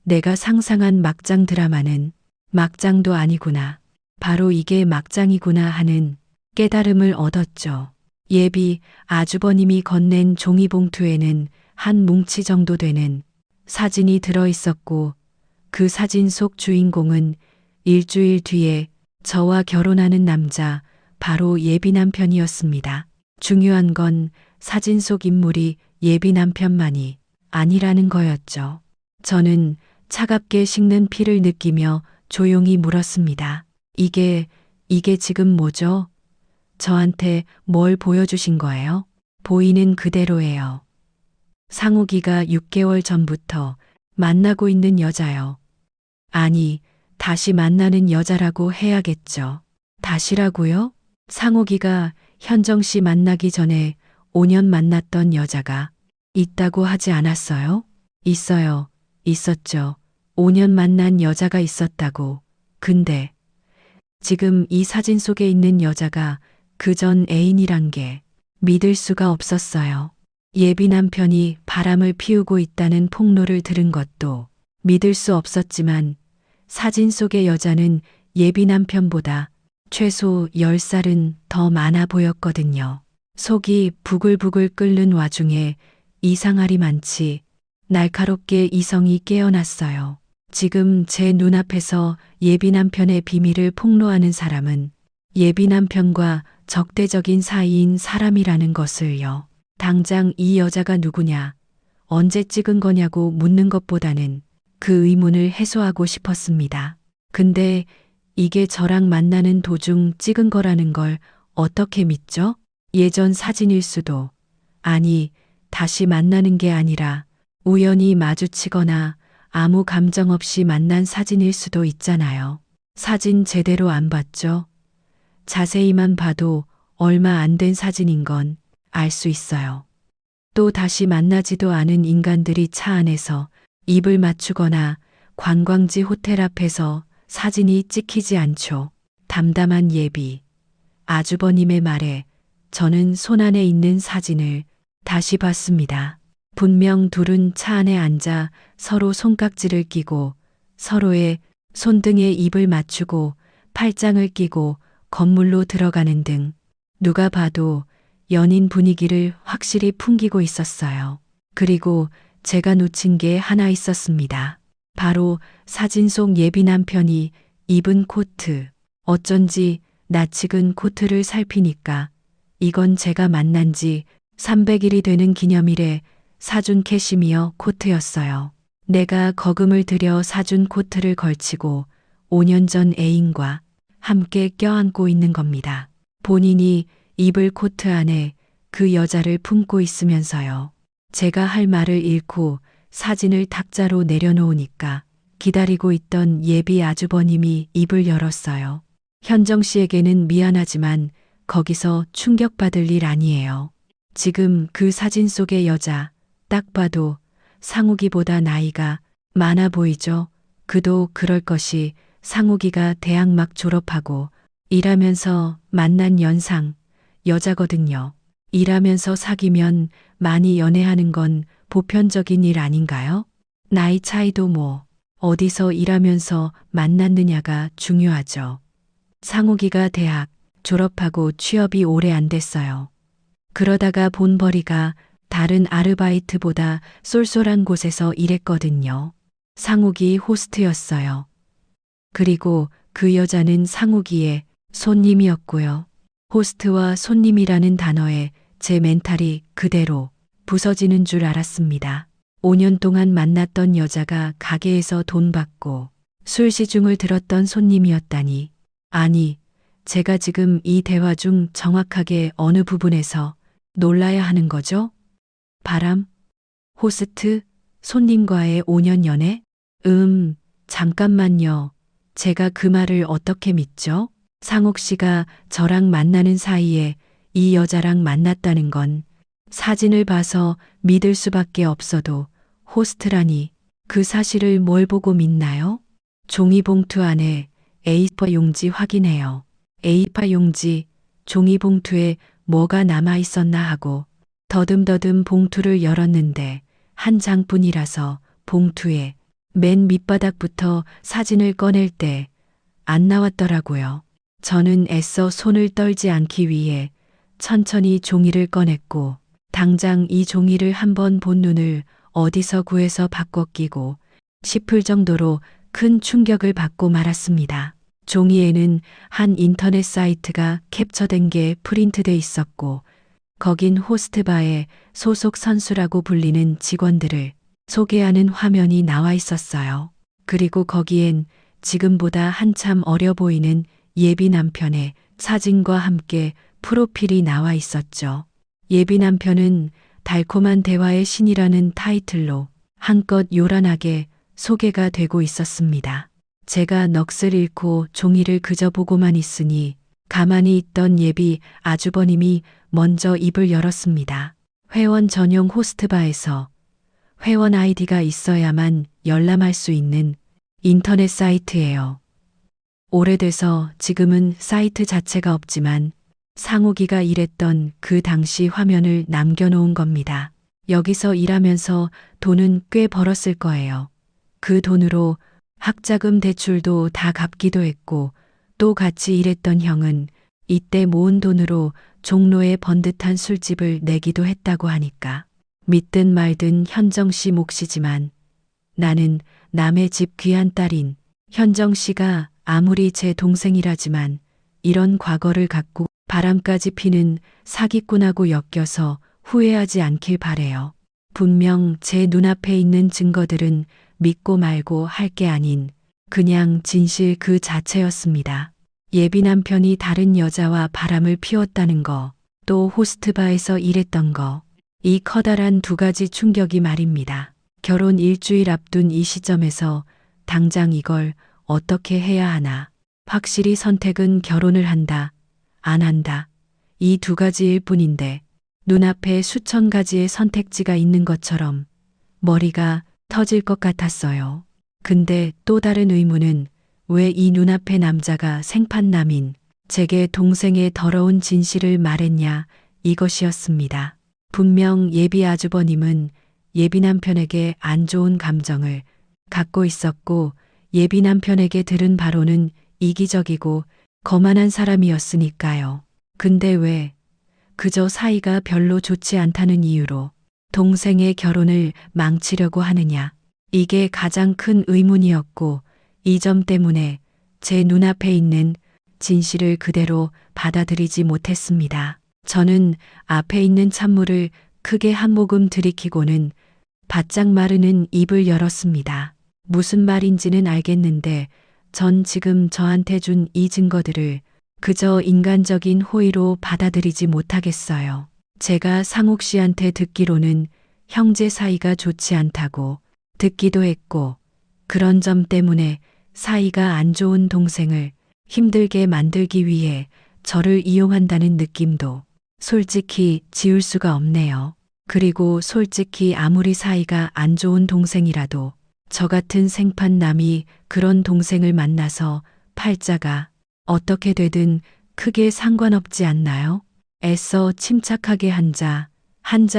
내가 상상한 막장 드라마는 막장도 아니구나. 바로 이게 막장이구나 하는 깨달음을 얻었죠. 예비 아주버님이 건넨 종이봉투에는 한 뭉치 정도 되는 사진이 들어 있었고 그 사진 속 주인공은 일주일 뒤에 저와 결혼하는 남자 바로 예비 남편이었습니다. 중요한 건 사진 속 인물이 예비 남편만이 아니라는 거였죠. 저는 차갑게 식는 피를 느끼며 조용히 물었습니다. 이게 지금 뭐죠? 저한테 뭘 보여주신 거예요? 보이는 그대로예요. 상욱이가 6개월 전부터 만나고 있는 여자요. 아니, 다시 만나는 여자라고 해야겠죠. 다시라고요? 상욱이가 현정 씨 만나기 전에 5년 만났던 여자가 있다고 하지 않았어요? 있어요. 있었죠. 5년 만난 여자가 있었다고. 근데 지금 이 사진 속에 있는 여자가 그 전 애인이란 게 믿을 수가 없었어요. 예비 남편이 바람을 피우고 있다는 폭로를 들은 것도 믿을 수 없었지만 사진 속의 여자는 예비 남편보다 최소 10살은 더 많아 보였거든요. 속이 부글부글 끓는 와중에 이상하리 많지 날카롭게 이성이 깨어났어요. 지금 제 눈앞에서 예비 남편의 비밀을 폭로하는 사람은 예비 남편과 적대적인 사이인 사람이라는 것을요. 당장 이 여자가 누구냐, 언제 찍은 거냐고 묻는 것보다는 그 의문을 해소하고 싶었습니다. 근데 이게 저랑 만나는 도중 찍은 거라는 걸 어떻게 믿죠? 예전 사진일 수도, 아니, 다시 만나는 게 아니라 우연히 마주치거나 아무 감정 없이 만난 사진일 수도 있잖아요. 사진 제대로 안 봤죠? 자세히만 봐도 얼마 안 된 사진인 건 알 수 있어요. 또 다시 만나지도 않은 인간들이 차 안에서 입을 맞추거나 관광지 호텔 앞에서 사진이 찍히지 않죠. 담담한 예비 아주버님의 말에 저는 손안에 있는 사진을 다시 봤습니다. 분명 둘은 차 안에 앉아 서로 손깍지를 끼고 서로의 손등에 입을 맞추고 팔짱을 끼고 건물로 들어가는 등 누가 봐도 연인 분위기를 확실히 풍기고 있었어요. 그리고 제가 놓친 게 하나 있었습니다. 바로 사진 속 예비 남편이 입은 코트. 어쩐지 낯익은 코트를 살피니까 이건 제가 만난 지 300일이 되는 기념일에 사준 캐시미어 코트였어요. 내가 거금을 들여 사준 코트를 걸치고 5년 전 애인과 함께 껴안고 있는 겁니다. 본인이 입을 코트 안에 그 여자를 품고 있으면서요. 제가 할 말을 잃고 사진을 탁자로 내려놓으니까 기다리고 있던 예비 아주버님이 입을 열었어요. 현정 씨에게는 미안하지만 거기서 충격받을 일 아니에요. 지금 그 사진 속의 여자 딱 봐도 상욱이보다 나이가 많아 보이죠? 그도 그럴 것이 상욱이가 대학 막 졸업하고 일하면서 만난 연상 여자거든요. 일하면서 사귀면 많이 연애하는 건 보편적인 일 아닌가요? 나이 차이도 뭐 어디서 일하면서 만났느냐가 중요하죠. 상욱이가 대학 졸업하고 취업이 오래 안 됐어요. 그러다가 본 벌이가 다른 아르바이트보다 쏠쏠한 곳에서 일했거든요. 상욱이 호스트였어요. 그리고 그 여자는 상욱이의 손님이었고요. 호스트와 손님이라는 단어에 제 멘탈이 그대로 부서지는 줄 알았습니다. 5년 동안 만났던 여자가 가게에서 돈 받고 술 시중을 들었던 손님이었다니. 아니, 제가 지금 이 대화 중 정확하게 어느 부분에서 놀라야 하는 거죠? 바람? 호스트? 손님과의 5년 연애? 잠깐만요. 제가 그 말을 어떻게 믿죠? 상욱 씨가 저랑 만나는 사이에 이 여자랑 만났다는 건 사진을 봐서 믿을 수밖에 없어도 호스트라니 그 사실을 뭘 보고 믿나요? 종이봉투 안에 A4 용지 확인해요. A4 용지, 종이봉투에 뭐가 남아 있었나 하고 더듬더듬 봉투를 열었는데 한 장뿐이라서 봉투에 맨 밑바닥부터 사진을 꺼낼 때 안 나왔더라고요. 저는 애써 손을 떨지 않기 위해 천천히 종이를 꺼냈고 당장 이 종이를 한번 본 눈을 어디서 구해서 바꿔 끼고 싶을 정도로 큰 충격을 받고 말았습니다. 종이에는 한 인터넷 사이트가 캡처된 게 프린트돼 있었고 거긴 호스트바의 소속 선수라고 불리는 직원들을 소개하는 화면이 나와 있었어요. 그리고 거기엔 지금보다 한참 어려 보이는 예비 남편의 사진과 함께 프로필이 나와 있었죠. 예비 남편은 달콤한 대화의 신이라는 타이틀로 한껏 요란하게 소개가 되고 있었습니다. 제가 넋을 잃고 종이를 그저 보고만 있으니 가만히 있던 예비 아주버님이 먼저 입을 열었습니다. 회원 전용 호스트바에서 회원 아이디가 있어야만 열람할 수 있는 인터넷 사이트예요. 오래돼서 지금은 사이트 자체가 없지만 상욱이가 일했던 그 당시 화면을 남겨놓은 겁니다. 여기서 일하면서 돈은 꽤 벌었을 거예요. 그 돈으로 학자금 대출도 다 갚기도 했고 또 같이 일했던 형은 이때 모은 돈으로 종로에 번듯한 술집을 내기도 했다고 하니까 믿든 말든 현정 씨 몫이지만 나는 남의 집 귀한 딸인 현정 씨가 아무리 제 동생이라지만 이런 과거를 갖고 바람까지 피는 사기꾼하고 엮여서 후회하지 않길 바래요. 분명 제 눈앞에 있는 증거들은 믿고 말고 할 게 아닌 그냥 진실 그 자체였습니다. 예비 남편이 다른 여자와 바람을 피웠다는 거, 또 호스트바에서 일했던 거, 이 커다란 두 가지 충격이 말입니다. 결혼 일주일 앞둔 이 시점에서 당장 이걸 어떻게 해야 하나. 확실히 선택은 결혼을 한다, 안 한다. 이 두 가지일 뿐인데 눈앞에 수천 가지의 선택지가 있는 것처럼 머리가 터질 것 같았어요. 근데 또 다른 의문은 왜 이 눈앞의 남자가 생판남인 제게 동생의 더러운 진실을 말했냐 이것이었습니다. 분명 예비 아주버님은 예비 남편에게 안 좋은 감정을 갖고 있었고 예비 남편에게 들은 바로는 이기적이고 거만한 사람이었으니까요. 근데 왜 그저 사이가 별로 좋지 않다는 이유로 동생의 결혼을 망치려고 하느냐. 이게 가장 큰 의문이었고 이 점 때문에 제 눈앞에 있는 진실을 그대로 받아들이지 못했습니다. 저는 앞에 있는 찬물을 크게 한 모금 들이키고는 바짝 마르는 입을 열었습니다. 무슨 말인지는 알겠는데 전 지금 저한테 준 이 증거들을 그저 인간적인 호의로 받아들이지 못하겠어요. 제가 상욱 씨한테 듣기로는 형제 사이가 좋지 않다고 듣기도 했고 그런 점 때문에 사이가 안 좋은 동생을 힘들게 만들기 위해 저를 이용한다는 느낌도 솔직히 지울 수가 없네요. 그리고 솔직히 아무리 사이가 안 좋은 동생이라도 저 같은 생판남이 그런 동생을 만나서 팔자가 어떻게 되든 크게 상관없지 않나요? 애써 침착하게 한자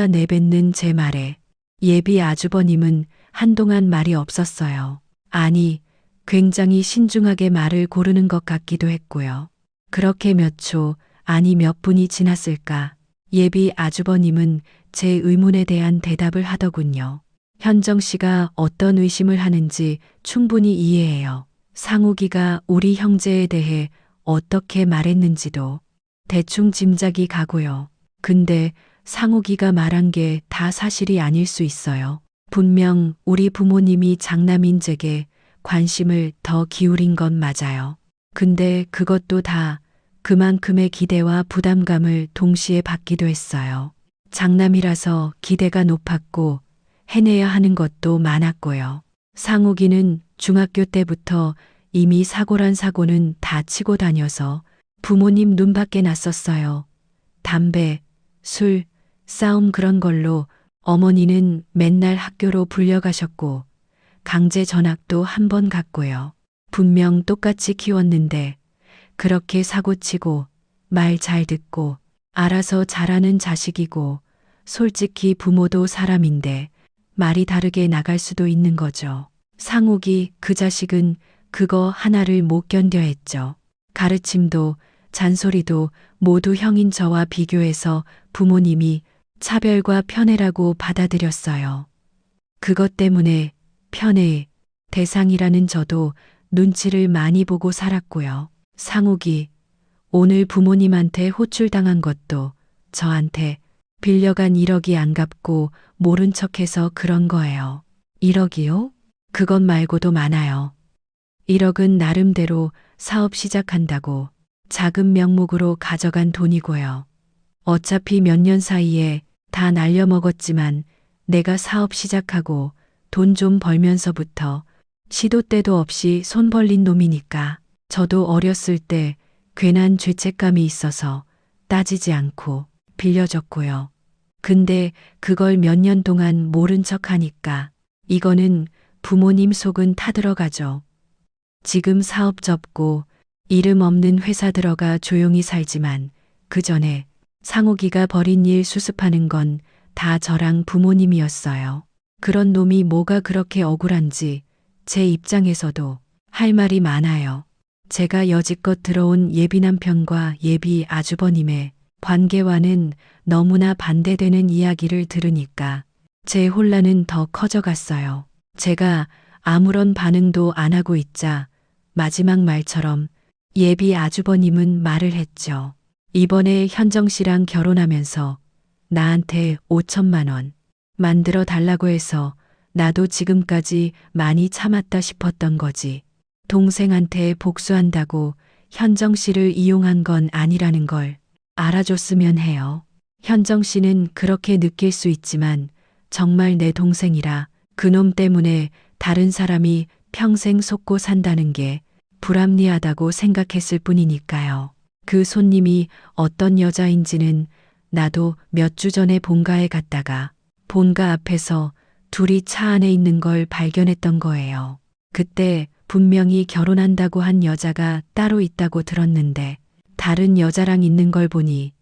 내뱉는 제 말에 예비 아주버님은 한동안 말이 없었어요. 아니, 굉장히 신중하게 말을 고르는 것 같기도 했고요. 그렇게 몇 초, 아니 몇 분이 지났을까 예비 아주버님은 제 의문에 대한 대답을 하더군요. 현정 씨가 어떤 의심을 하는지 충분히 이해해요. 상욱이가 우리 형제에 대해 어떻게 말했는지도 대충 짐작이 가고요. 근데 상욱이가 말한 게 다 사실이 아닐 수 있어요. 분명 우리 부모님이 장남인 제게 관심을 더 기울인 건 맞아요. 근데 그것도 다 그만큼의 기대와 부담감을 동시에 받기도 했어요. 장남이라서 기대가 높았고 해내야 하는 것도 많았고요. 상욱이는 중학교 때부터 이미 사고란 사고는 다 치고 다녀서 부모님 눈밖에 났었어요. 담배, 술, 싸움 그런 걸로 어머니는 맨날 학교로 불려가셨고 강제 전학도 한 번 갔고요. 분명 똑같이 키웠는데 그렇게 사고치고 말 잘 듣고 알아서 잘하는 자식이고 솔직히 부모도 사람인데 말이 다르게 나갈 수도 있는 거죠. 상욱이 그 자식은 그거 하나를 못 견뎌 했죠. 가르침도 잔소리도 모두 형인 저와 비교해서 부모님이 차별과 편애라고 받아들였어요. 그것 때문에 편애의 대상이라는 저도 눈치를 많이 보고 살았고요. 상욱이 오늘 부모님한테 호출당한 것도 저한테 빌려간 1억이 안 갚고 모른 척해서 그런 거예요. 1억이요? 그것 말고도 많아요. 1억은 나름대로 사업 시작한다고 자금 명목으로 가져간 돈이고요. 어차피 몇 년 사이에 다 날려먹었지만 내가 사업 시작하고 돈 좀 벌면서부터 시도 때도 없이 손 벌린 놈이니까 저도 어렸을 때 괜한 죄책감이 있어서 따지지 않고 빌려줬고요. 근데 그걸 몇 년 동안 모른 척 하니까 이거는 부모님 속은 타들어가죠. 지금 사업 접고 이름 없는 회사 들어가 조용히 살지만 그 전에 상욱이가 벌인 일 수습하는 건 다 저랑 부모님이었어요. 그런 놈이 뭐가 그렇게 억울한지 제 입장에서도 할 말이 많아요. 제가 여지껏 들어온 예비 남편과 예비 아주버님의 관계와는 너무나 반대되는 이야기를 들으니까 제 혼란은 더 커져갔어요. 제가 아무런 반응도 안 하고 있자 마지막 말처럼 예비 아주버님은 말을 했죠. 이번에 현정 씨랑 결혼하면서 나한테 5천만 원 만들어 달라고 해서 나도 지금까지 많이 참았다 싶었던 거지. 동생한테 복수한다고 현정 씨를 이용한 건 아니라는 걸 알아줬으면 해요. 현정 씨는 그렇게 느낄 수 있지만 정말 내 동생이라 그놈 때문에 다른 사람이 평생 속고 산다는 게 불합리하다고 생각했을 뿐이니까요. 그 손님이 어떤 여자인지는 나도 몇 주 전에 본가에 갔다가 본가 앞에서 둘이 차 안에 있는 걸 발견했던 거예요. 그때 분명히 결혼한다고 한 여자가 따로 있다고 들었는데 다른 여자랑 있는 걸 보니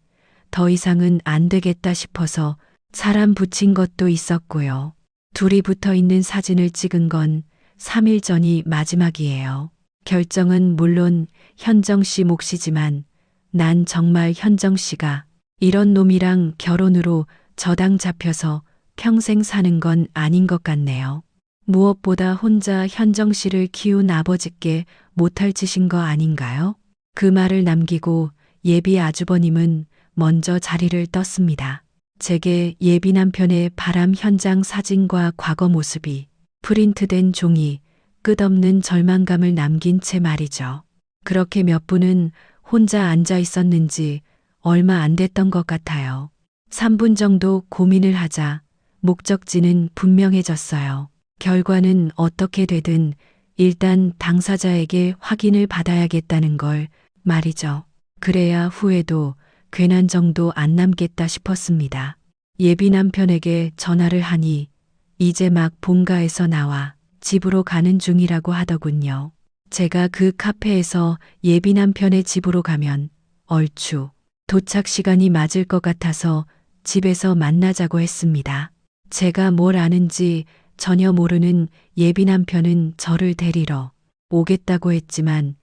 더 이상은 안 되겠다 싶어서 사람 붙인 것도 있었고요. 둘이 붙어 있는 사진을 찍은 건 3일 전이 마지막이에요. 결정은 물론 현정 씨 몫이지만 난 정말 현정 씨가 이런 놈이랑 결혼으로 저당 잡혀서 평생 사는 건 아닌 것 같네요. 무엇보다 혼자 현정 씨를 키운 아버지께 못할 짓인 거 아닌가요? 그 말을 남기고 예비 아주버님은 먼저 자리를 떴습니다. 제게 예비 남편의 바람 현장 사진과 과거 모습이 프린트된 종이 끝없는 절망감을 남긴 채 말이죠. 그렇게 몇 분은 혼자 앉아 있었는지 얼마 안 됐던 것 같아요. 3분 정도 고민을 하자 목적지는 분명해졌어요. 결과는 어떻게 되든 일단 당사자에게 확인을 받아야겠다는 걸 말이죠. 그래야 후에도 괜한 정도 안 남겠다 싶었습니다. 예비 남편에게 전화를 하니 이제 막 본가에서 나와 집으로 가는 중이라고 하더군요. 제가 그 카페에서 예비 남편의 집으로 가면 얼추 도착 시간이 맞을 것 같아서 집에서 만나자고 했습니다. 제가 뭘 아는지 전혀 모르는 예비 남편은 저를 데리러 오겠다고 했지만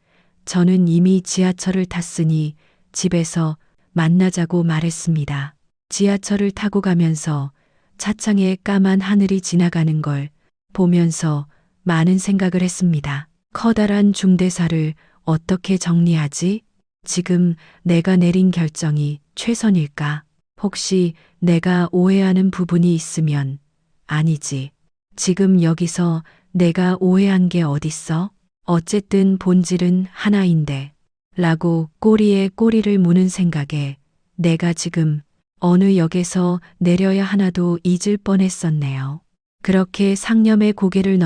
저는 이미 지하철을 탔으니 집에서 만나자고 말했습니다. 지하철을 타고 가면서 차창에 까만 하늘이 지나가는 걸 보면서 많은 생각을 했습니다. 커다란 중대사를 어떻게 정리하지? 지금 내가 내린 결정이 최선일까? 혹시 내가 오해하는 부분이 있으면 아니지. 지금 여기서 내가 오해한 게 어딨어? 어쨌든 본질은 하나인데 라고 꼬리에 꼬리를 무는 생각에 내가 지금 어느 역에서 내려야 하나도 잊을 뻔했었네요. 그렇게 상념의 고개를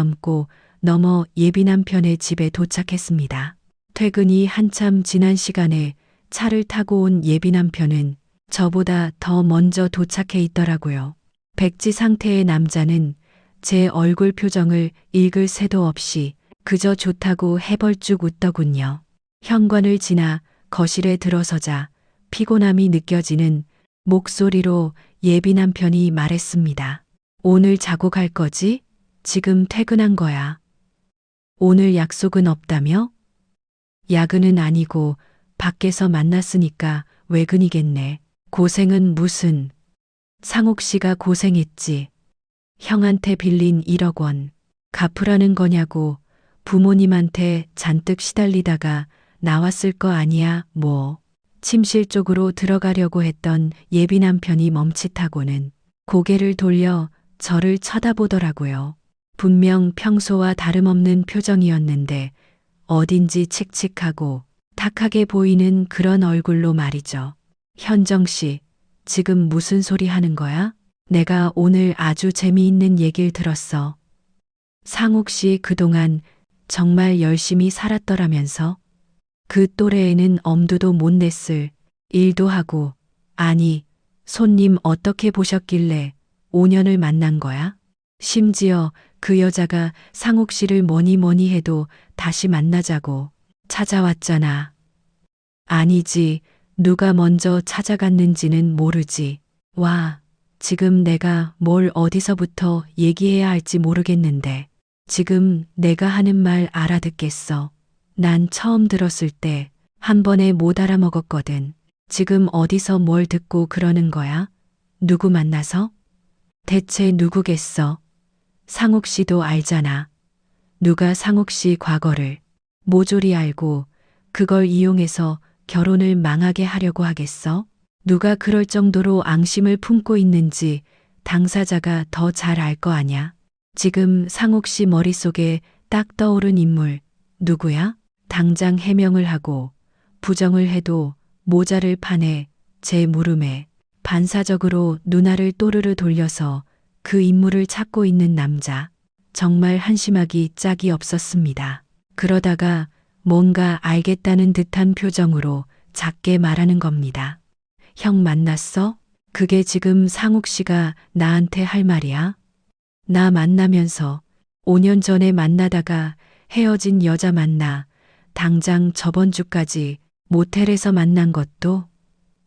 넘어 예비 남편의 집에 도착했습니다. 퇴근이 한참 지난 시간에 차를 타고 온 예비 남편은 저보다 더 먼저 도착해 있더라고요. 백지 상태의 남자는 제 얼굴 표정을 읽을 새도 없이 그저 좋다고 해벌쭉 웃더군요. 현관을 지나 거실에 들어서자 피곤함이 느껴지는 목소리로 예비 남편이 말했습니다. 오늘 자고 갈 거지? 지금 퇴근한 거야. 오늘 약속은 없다며? 야근은 아니고 밖에서 만났으니까 외근이겠네. 고생은 무슨. 상옥 씨가 고생했지. 형한테 빌린 1억 원 갚으라는 거냐고 부모님한테 잔뜩 시달리다가 나왔을 거 아니야 뭐. 침실 쪽으로 들어가려고 했던 예비 남편이 멈칫하고는 고개를 돌려 저를 쳐다보더라고요. 분명 평소와 다름없는 표정이었는데 어딘지 칙칙하고 탁하게 보이는 그런 얼굴로 말이죠. 현정 씨, 지금 무슨 소리 하는 거야? 내가 오늘 아주 재미있는 얘기를 들었어. 상옥 씨 그동안 정말 열심히 살았더라면서 그 또래에는 엄두도 못 냈을 일도 하고 아니 손님 어떻게 보셨길래 5년을 만난 거야? 심지어 그 여자가 상옥 씨를 뭐니 해도 다시 만나자고 찾아왔잖아. 아니지, 누가 먼저 찾아갔는지는 모르지. 와, 지금 내가 뭘 어디서부터 얘기해야 할지 모르겠는데 지금 내가 하는 말 알아듣겠어. 난 처음 들었을 때 한 번에 못 알아먹었거든. 지금 어디서 뭘 듣고 그러는 거야? 누구 만나서? 대체 누구겠어? 상옥 씨도 알잖아. 누가 상옥 씨 과거를 모조리 알고 그걸 이용해서 결혼을 망하게 하려고 하겠어? 누가 그럴 정도로 앙심을 품고 있는지 당사자가 더 잘 알 거 아냐? 지금 상옥 씨 머릿속에 딱 떠오른 인물 누구야? 당장 해명을 하고 부정을 해도 모자를 파내 제 물음에 반사적으로 눈알을 또르르 돌려서 그 인물을 찾고 있는 남자. 정말 한심하기 짝이 없었습니다. 그러다가 뭔가 알겠다는 듯한 표정으로 작게 말하는 겁니다. 형 만났어? 그게 지금 상욱 씨가 나한테 할 말이야? 나 만나면서 5년 전에 만나다가 헤어진 여자 만나 당장 저번 주까지 모텔에서 만난 것도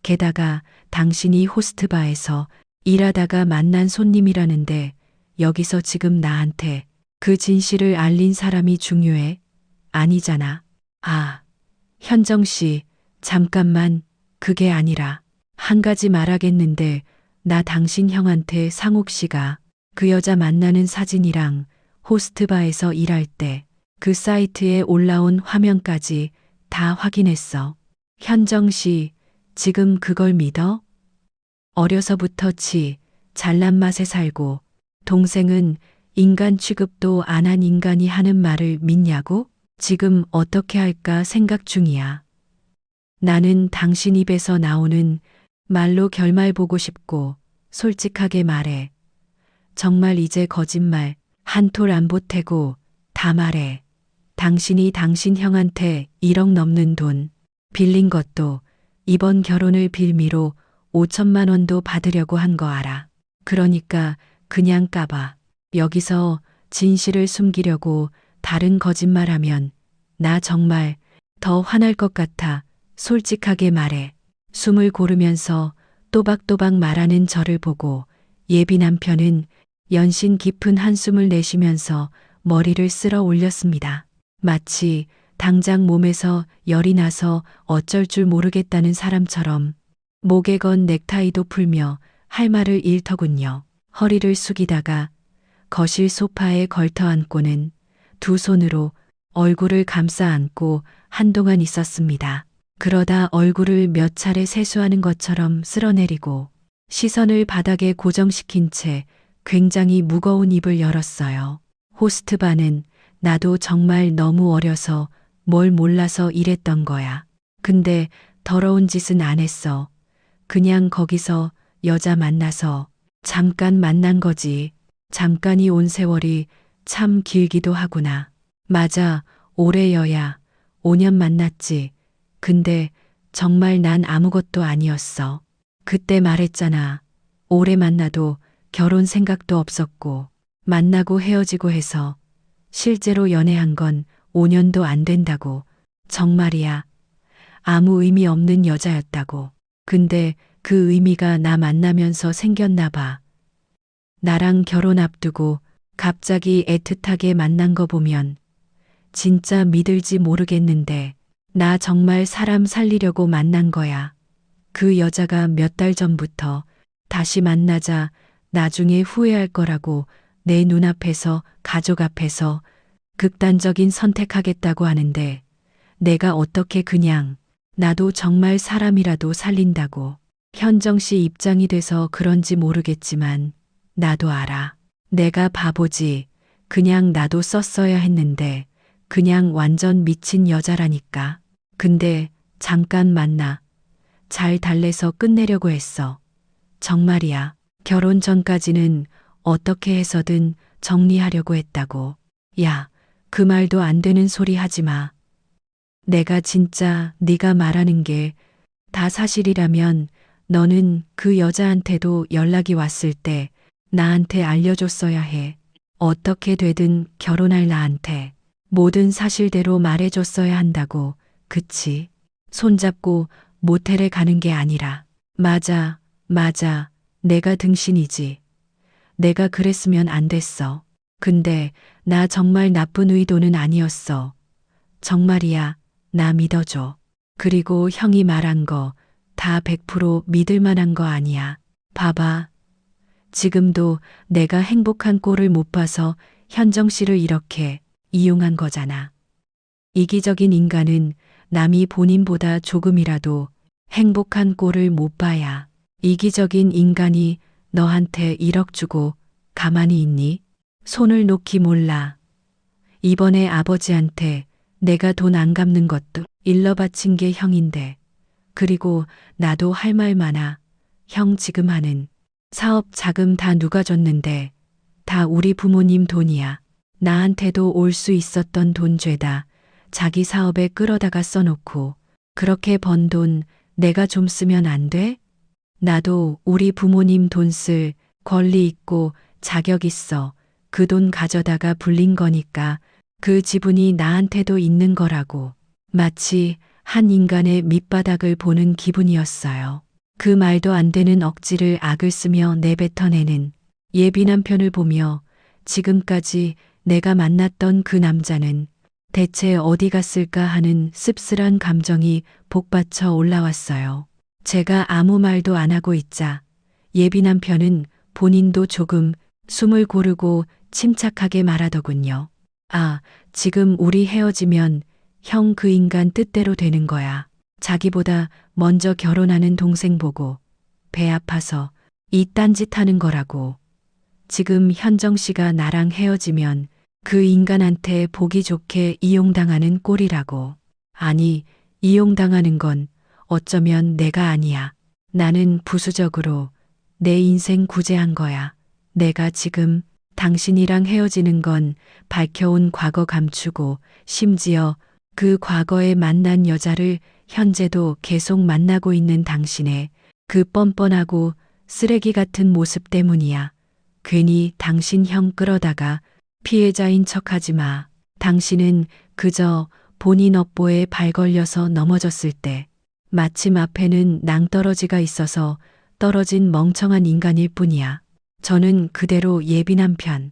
게다가 당신이 호스트바에서 일하다가 만난 손님이라는데 여기서 지금 나한테 그 진실을 알린 사람이 중요해? 아니잖아. 아, 현정 씨, 잠깐만, 그게 아니라 한 가지 말하겠는데 나 당신 형한테 상욱 씨가 그 여자 만나는 사진이랑 호스트바에서 일할 때 그 사이트에 올라온 화면까지 다 확인했어. 현정 씨, 지금 그걸 믿어? 어려서부터 잘난 맛에 살고 동생은 인간 취급도 안 한 인간이 하는 말을 믿냐고? 지금 어떻게 할까 생각 중이야. 나는 당신 입에서 나오는 말로 결말 보고 싶고 솔직하게 말해. 정말 이제 거짓말 한 톨 안 보태고 다 말해. 당신이 당신 형한테 1억 넘는 돈 빌린 것도 이번 결혼을 빌미로 5천만 원도 받으려고 한 거 알아. 그러니까 그냥 까봐. 여기서 진실을 숨기려고 다른 거짓말하면 나 정말 더 화날 것 같아. 솔직하게 말해. 숨을 고르면서 또박또박 말하는 저를 보고 예비 남편은 연신 깊은 한숨을 내쉬면서 머리를 쓸어 올렸습니다. 마치 당장 몸에서 열이 나서 어쩔 줄 모르겠다는 사람처럼 목에 건 넥타이도 풀며 할 말을 잃더군요. 허리를 숙이다가 거실 소파에 걸터 앉고는 두 손으로 얼굴을 감싸 안고 한동안 있었습니다. 그러다 얼굴을 몇 차례 세수하는 것처럼 쓸어내리고 시선을 바닥에 고정시킨 채 굉장히 무거운 입을 열었어요. 호스트바는 나도 정말 너무 어려서 뭘 몰라서 이랬던 거야. 근데 더러운 짓은 안 했어. 그냥 거기서 여자 만나서 잠깐 만난 거지. 잠깐이 온 세월이 참 길기도 하구나. 맞아, 오래여야 5년 만났지. 근데 정말 난 아무것도 아니었어. 그때 말했잖아. 오래 만나도 결혼 생각도 없었고 만나고 헤어지고 해서 실제로 연애한 건 5년도 안 된다고. 정말이야. 아무 의미 없는 여자였다고. 근데 그 의미가 나 만나면서 생겼나 봐. 나랑 결혼 앞두고 갑자기 애틋하게 만난 거 보면 진짜 믿을지 모르겠는데 나 정말 사람 살리려고 만난 거야. 그 여자가 몇 달 전부터 다시 만나자 나중에 후회할 거라고 내 눈앞에서 가족 앞에서 극단적인 선택하겠다고 하는데 내가 어떻게 그냥 나도 정말 사람이라도 살린다고. 현정 씨 입장이 돼서 그런지 모르겠지만 나도 알아. 내가 바보지. 그냥 나도 썼어야 했는데 그냥 완전 미친 여자라니까. 근데 잠깐 만나 잘 달래서 끝내려고 했어. 정말이야. 결혼 전까지는 어떻게 해서든 정리하려고 했다고. 야, 그 말도 안 되는 소리 하지 마. 내가 진짜 네가 말하는 게 다 사실이라면 너는 그 여자한테도 연락이 왔을 때 나한테 알려줬어야 해. 어떻게 되든 결혼할 나한테 모든 사실대로 말해줬어야 한다고. 그치? 손잡고 모텔에 가는 게 아니라. 맞아, 맞아. 내가 등신이지. 내가 그랬으면 안 됐어. 근데 나 정말 나쁜 의도는 아니었어. 정말이야. 나 믿어줘. 그리고 형이 말한 거 다 100% 믿을 만한 거 아니야. 봐봐. 지금도 내가 행복한 꼴을 못 봐서 현정 씨를 이렇게 이용한 거잖아. 이기적인 인간은 남이 본인보다 조금이라도 행복한 꼴을 못 봐야. 이기적인 인간이 너한테 1억 주고 가만히 있니? 손을 놓기 몰라. 이번에 아버지한테 내가 돈 안 갚는 것도 일러 바친 게 형인데. 그리고 나도 할 말 많아. 형 지금 하는 사업 자금 다 누가 줬는데 다 우리 부모님 돈이야. 나한테도 올 수 있었던 돈 죄다 자기 사업에 끌어다가 써놓고 그렇게 번 돈 내가 좀 쓰면 안 돼? 나도 우리 부모님 돈 쓸 권리 있고 자격 있어. 그 돈 가져다가 불린 거니까 그 지분이 나한테도 있는 거라고. 마치 한 인간의 밑바닥을 보는 기분이었어요. 그 말도 안 되는 억지를 악을 쓰며 내뱉어내는 예비 남편을 보며 지금까지 내가 만났던 그 남자는 대체 어디 갔을까 하는 씁쓸한 감정이 복받쳐 올라왔어요. 제가 아무 말도 안 하고 있자 예비 남편은 본인도 조금 숨을 고르고 침착하게 말하더군요. 아, 지금 우리 헤어지면 형 그 인간 뜻대로 되는 거야. 자기보다 먼저 결혼하는 동생 보고 배 아파서 이 딴짓 하는 거라고. 지금 현정 씨가 나랑 헤어지면 그 인간한테 보기 좋게 이용당하는 꼴이라고. 아니, 이용당하는 건 어쩌면 내가 아니야. 나는 부수적으로 내 인생 구제한 거야. 내가 지금 당신이랑 헤어지는 건 밝혀온 과거 감추고 심지어 그 과거에 만난 여자를 현재도 계속 만나고 있는 당신의 그 뻔뻔하고 쓰레기 같은 모습 때문이야. 괜히 당신 형 끌어다가 피해자인 척하지 마. 당신은 그저 본인 업보에 발 걸려서 넘어졌을 때 마침 앞에는 낭떠러지가 있어서 떨어진 멍청한 인간일 뿐이야. 저는 그대로 예비 남편,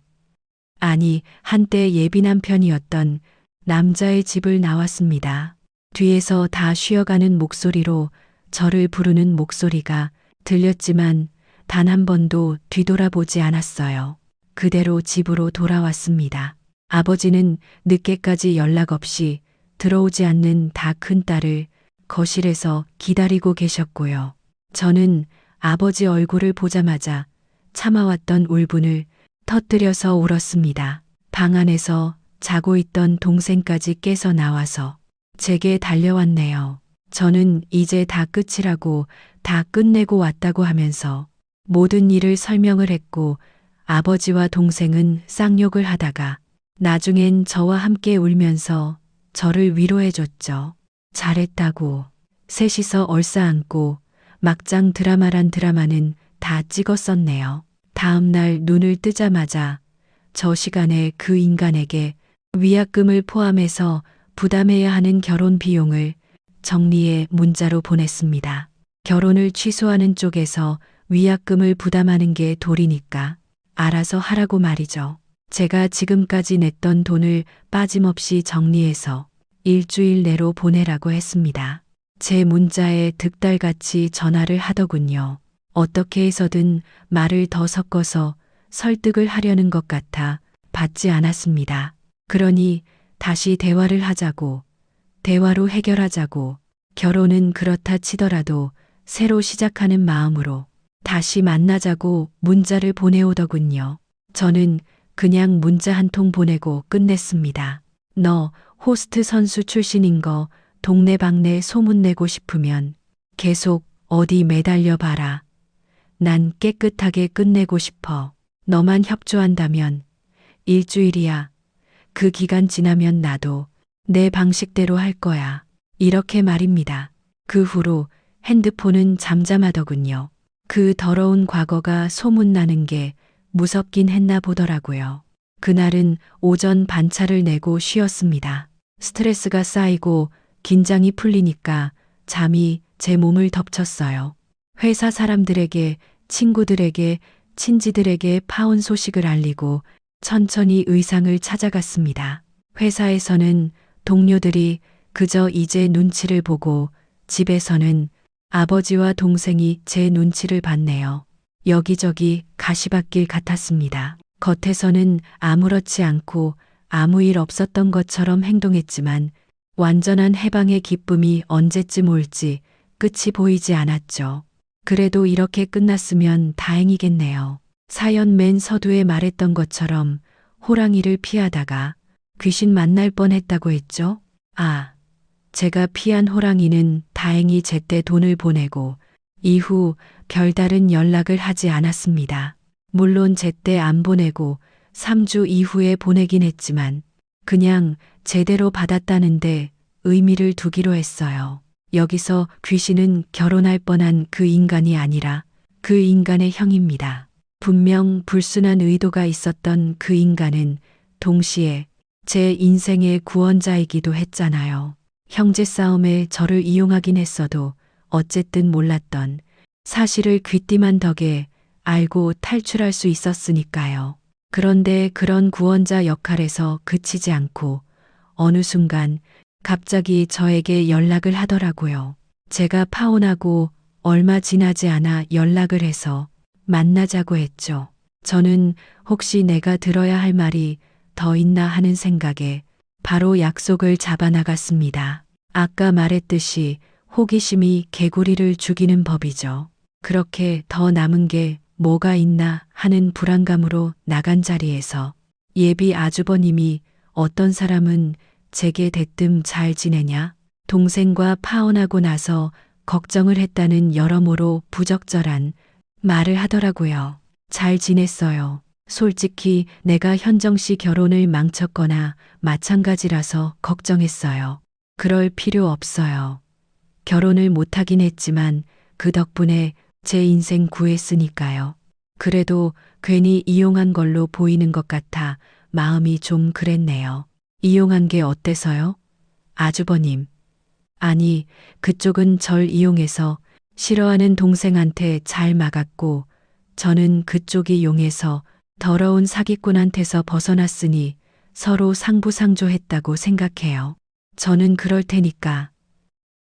아니 한때 예비 남편이었던 남자의 집을 나왔습니다. 뒤에서 다 쉬어가는 목소리로 저를 부르는 목소리가 들렸지만 단 한 번도 뒤돌아보지 않았어요. 그대로 집으로 돌아왔습니다. 아버지는 늦게까지 연락 없이 들어오지 않는 다 큰 딸을 거실에서 기다리고 계셨고요. 저는 아버지 얼굴을 보자마자 참아왔던 울분을 터뜨려서 울었습니다. 방 안에서 자고 있던 동생까지 깨서 나와서 제게 달려왔네요. 저는 이제 다 끝이라고 다 끝내고 왔다고 하면서 모든 일을 설명을 했고 아버지와 동생은 쌍욕을 하다가 나중엔 저와 함께 울면서 저를 위로해줬죠. 잘했다고. 셋이서 얼싸안고 막장 드라마란 드라마는 다 찍었었네요. 다음 날 눈을 뜨자마자 저 시간에 그 인간에게 위약금을 포함해서 부담해야 하는 결혼 비용을 정리해 문자로 보냈습니다. 결혼을 취소하는 쪽에서 위약금을 부담하는 게 도리니까 알아서 하라고 말이죠. 제가 지금까지 냈던 돈을 빠짐없이 정리해서 일주일 내로 보내라고 했습니다. 제 문자에 득달같이 전화를 하더군요. 어떻게 해서든 말을 더 섞어서 설득을 하려는 것 같아 받지 않았습니다. 그러니 다시 대화를 하자고, 대화로 해결하자고, 결혼은 그렇다 치더라도 새로 시작하는 마음으로 다시 만나자고 문자를 보내오더군요. 저는 그냥 문자 한 통 보내고 끝냈습니다. 너 호스트 선수 출신인 거 동네방네 소문내고 싶으면 계속 어디 매달려 봐라. 난 깨끗하게 끝내고 싶어. 너만 협조한다면 일주일이야. 그 기간 지나면 나도 내 방식대로 할 거야. 이렇게 말입니다. 그 후로 핸드폰은 잠잠하더군요. 그 더러운 과거가 소문나는 게 무섭긴 했나 보더라고요. 그날은 오전 반차를 내고 쉬었습니다. 스트레스가 쌓이고 긴장이 풀리니까 잠이 제 몸을 덮쳤어요. 회사 사람들에게, 친구들에게, 친지들에게 파혼 소식을 알리고 천천히 의상을 찾아갔습니다. 회사에서는 동료들이 그저 이제 눈치를 보고 집에서는 아버지와 동생이 제 눈치를 봤네요. 여기저기 가시밭길 같았습니다. 겉에서는 아무렇지 않고 아무 일 없었던 것처럼 행동했지만 완전한 해방의 기쁨이 언제쯤 올지 끝이 보이지 않았죠. 그래도 이렇게 끝났으면 다행이겠네요. 사연 맨 서두에 말했던 것처럼 호랑이를 피하다가 귀신 만날 뻔했다고 했죠? 아, 제가 피한 호랑이는 다행히 제때 돈을 보내고 이후 별다른 연락을 하지 않았습니다. 물론 제때 안 보내고 3주 이후에 보내긴 했지만 그냥 제대로 받았다는데 의미를 두기로 했어요. 여기서 귀신은 결혼할 뻔한 그 인간이 아니라 그 인간의 형입니다. 분명 불순한 의도가 있었던 그 인간은 동시에 제 인생의 구원자이기도 했잖아요. 형제 싸움에 저를 이용하긴 했어도 어쨌든 몰랐던 사실을 귀띔한 덕에 알고 탈출할 수 있었으니까요. 그런데 그런 구원자 역할에서 그치지 않고 어느 순간 갑자기 저에게 연락을 하더라고요. 제가 파혼하고 얼마 지나지 않아 연락을 해서 만나자고 했죠. 저는 혹시 내가 들어야 할 말이 더 있나 하는 생각에 바로 약속을 잡아 나갔습니다. 아까 말했듯이 호기심이 개구리를 죽이는 법이죠. 그렇게 더 남은 게 뭐가 있나 하는 불안감으로 나간 자리에서 예비 아주버님이 어떤 사람은 제게 대뜸 잘 지내냐? 동생과 파혼하고 나서 걱정을 했다는 여러모로 부적절한 말을 하더라고요. 잘 지냈어요. 솔직히 내가 현정 씨 결혼을 망쳤거나 마찬가지라서 걱정했어요. 그럴 필요 없어요. 결혼을 못하긴 했지만 그 덕분에 제 인생 구했으니까요. 그래도 괜히 이용한 걸로 보이는 것 같아 마음이 좀 그랬네요. 이용한 게 어때서요? 아주버님. 아니, 그쪽은 절 이용해서 싫어하는 동생한테 잘 막았고 저는 그쪽이 용해서 더러운 사기꾼한테서 벗어났으니 서로 상부상조했다고 생각해요. 저는 그럴 테니까.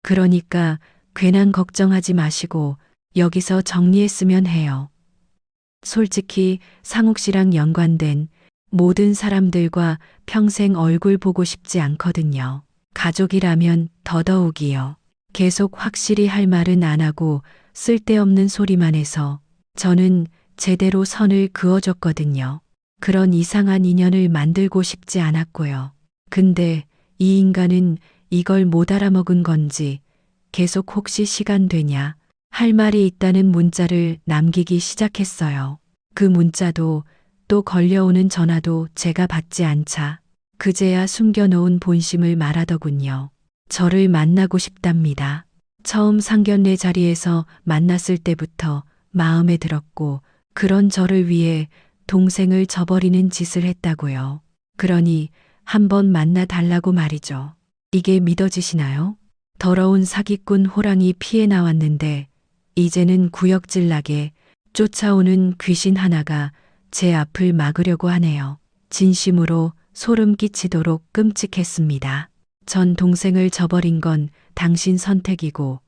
그러니까 괜한 걱정하지 마시고 여기서 정리했으면 해요. 솔직히 상욱 씨랑 연관된 모든 사람들과 평생 얼굴 보고 싶지 않거든요. 가족이라면 더더욱이요. 계속 확실히 할 말은 안 하고 쓸데없는 소리만 해서 저는 제대로 선을 그어줬거든요. 그런 이상한 인연을 만들고 싶지 않았고요. 근데 이 인간은 이걸 못 알아먹은 건지 계속 혹시 시간 되냐 할 말이 있다는 문자를 남기기 시작했어요. 그 문자도 또 걸려오는 전화도 제가 받지 않자 그제야 숨겨놓은 본심을 말하더군요. 저를 만나고 싶답니다. 처음 상견례 자리에서 만났을 때부터 마음에 들었고 그런 저를 위해 동생을 저버리는 짓을 했다고요. 그러니 한번 만나 달라고 말이죠. 이게 믿어지시나요? 더러운 사기꾼 호랑이 피해 나왔는데 이제는 구역질나게 쫓아오는 귀신 하나가 제 앞을 막으려고 하네요. 진심으로 소름 끼치도록 끔찍했습니다. 전 동생을 저버린 건 당신 선택이고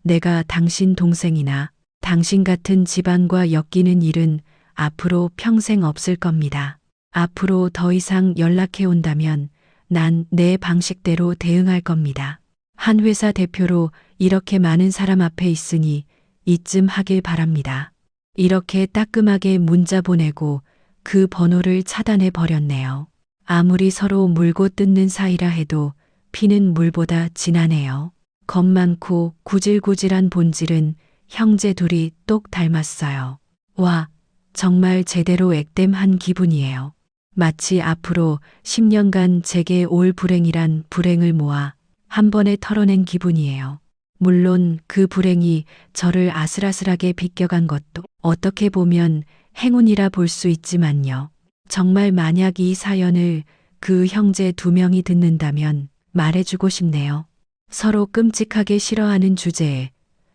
내가 당신 동생이나 당신 같은 집안과 엮이는 일은 앞으로 평생 없을 겁니다. 앞으로 더 이상 연락해 온다면 난 내 방식대로 대응할 겁니다. 한 회사 대표로 이렇게 많은 사람 앞에 있으니 이쯤 하길 바랍니다. 이렇게 따끔하게 문자 보내고 그 번호를 차단해 버렸네요. 아무리 서로 물고 뜯는 사이라 해도 피는 물보다 진하네요. 겁 많고 구질구질한 본질은 형제 둘이 똑 닮았어요. 와, 정말 제대로 액땜한 기분이에요. 마치 앞으로 10년간 제게 올 불행이란 불행을 모아 한 번에 털어낸 기분이에요. 물론 그 불행이 저를 아슬아슬하게 비껴간 것도 어떻게 보면 행운이라 볼 수 있지만요. 정말 만약 이 사연을 그 형제 두 명이 듣는다면 말해주고 싶네요. 서로 끔찍하게 싫어하는 주제에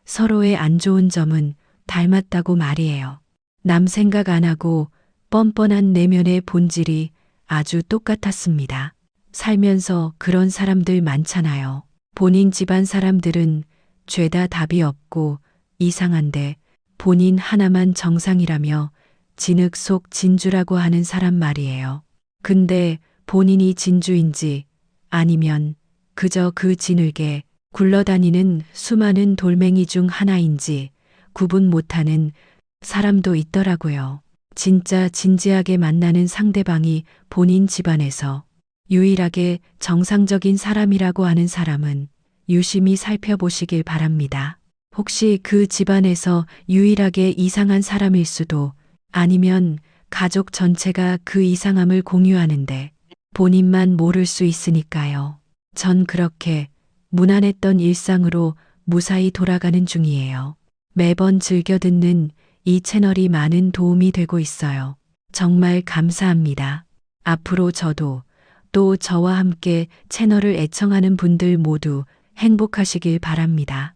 서로의 안 좋은 점은 닮았다고 말이에요. 남 생각 안 하고 뻔뻔한 내면의 본질이 아주 똑같았습니다. 살면서 그런 사람들 많잖아요. 본인 집안 사람들은 죄다 답이 없고 이상한데 본인 하나만 정상이라며 진흙 속 진주라고 하는 사람 말이에요. 근데 본인이 진주인지 아니면 그저 그 진흙에 굴러다니는 수많은 돌멩이 중 하나인지 구분 못하는 사람도 있더라고요. 진짜 진지하게 만나는 상대방이 본인 집안에서 유일하게 정상적인 사람이라고 하는 사람은 유심히 살펴보시길 바랍니다. 혹시 그 집안에서 유일하게 이상한 사람일 수도 아니면 가족 전체가 그 이상함을 공유하는데 본인만 모를 수 있으니까요. 전 그렇게 무난했던 일상으로 무사히 돌아가는 중이에요. 매번 즐겨 듣는 이 채널이 많은 도움이 되고 있어요. 정말 감사합니다. 앞으로 저도 또 저와 함께 채널을 애청하는 분들 모두 행복하시길 바랍니다.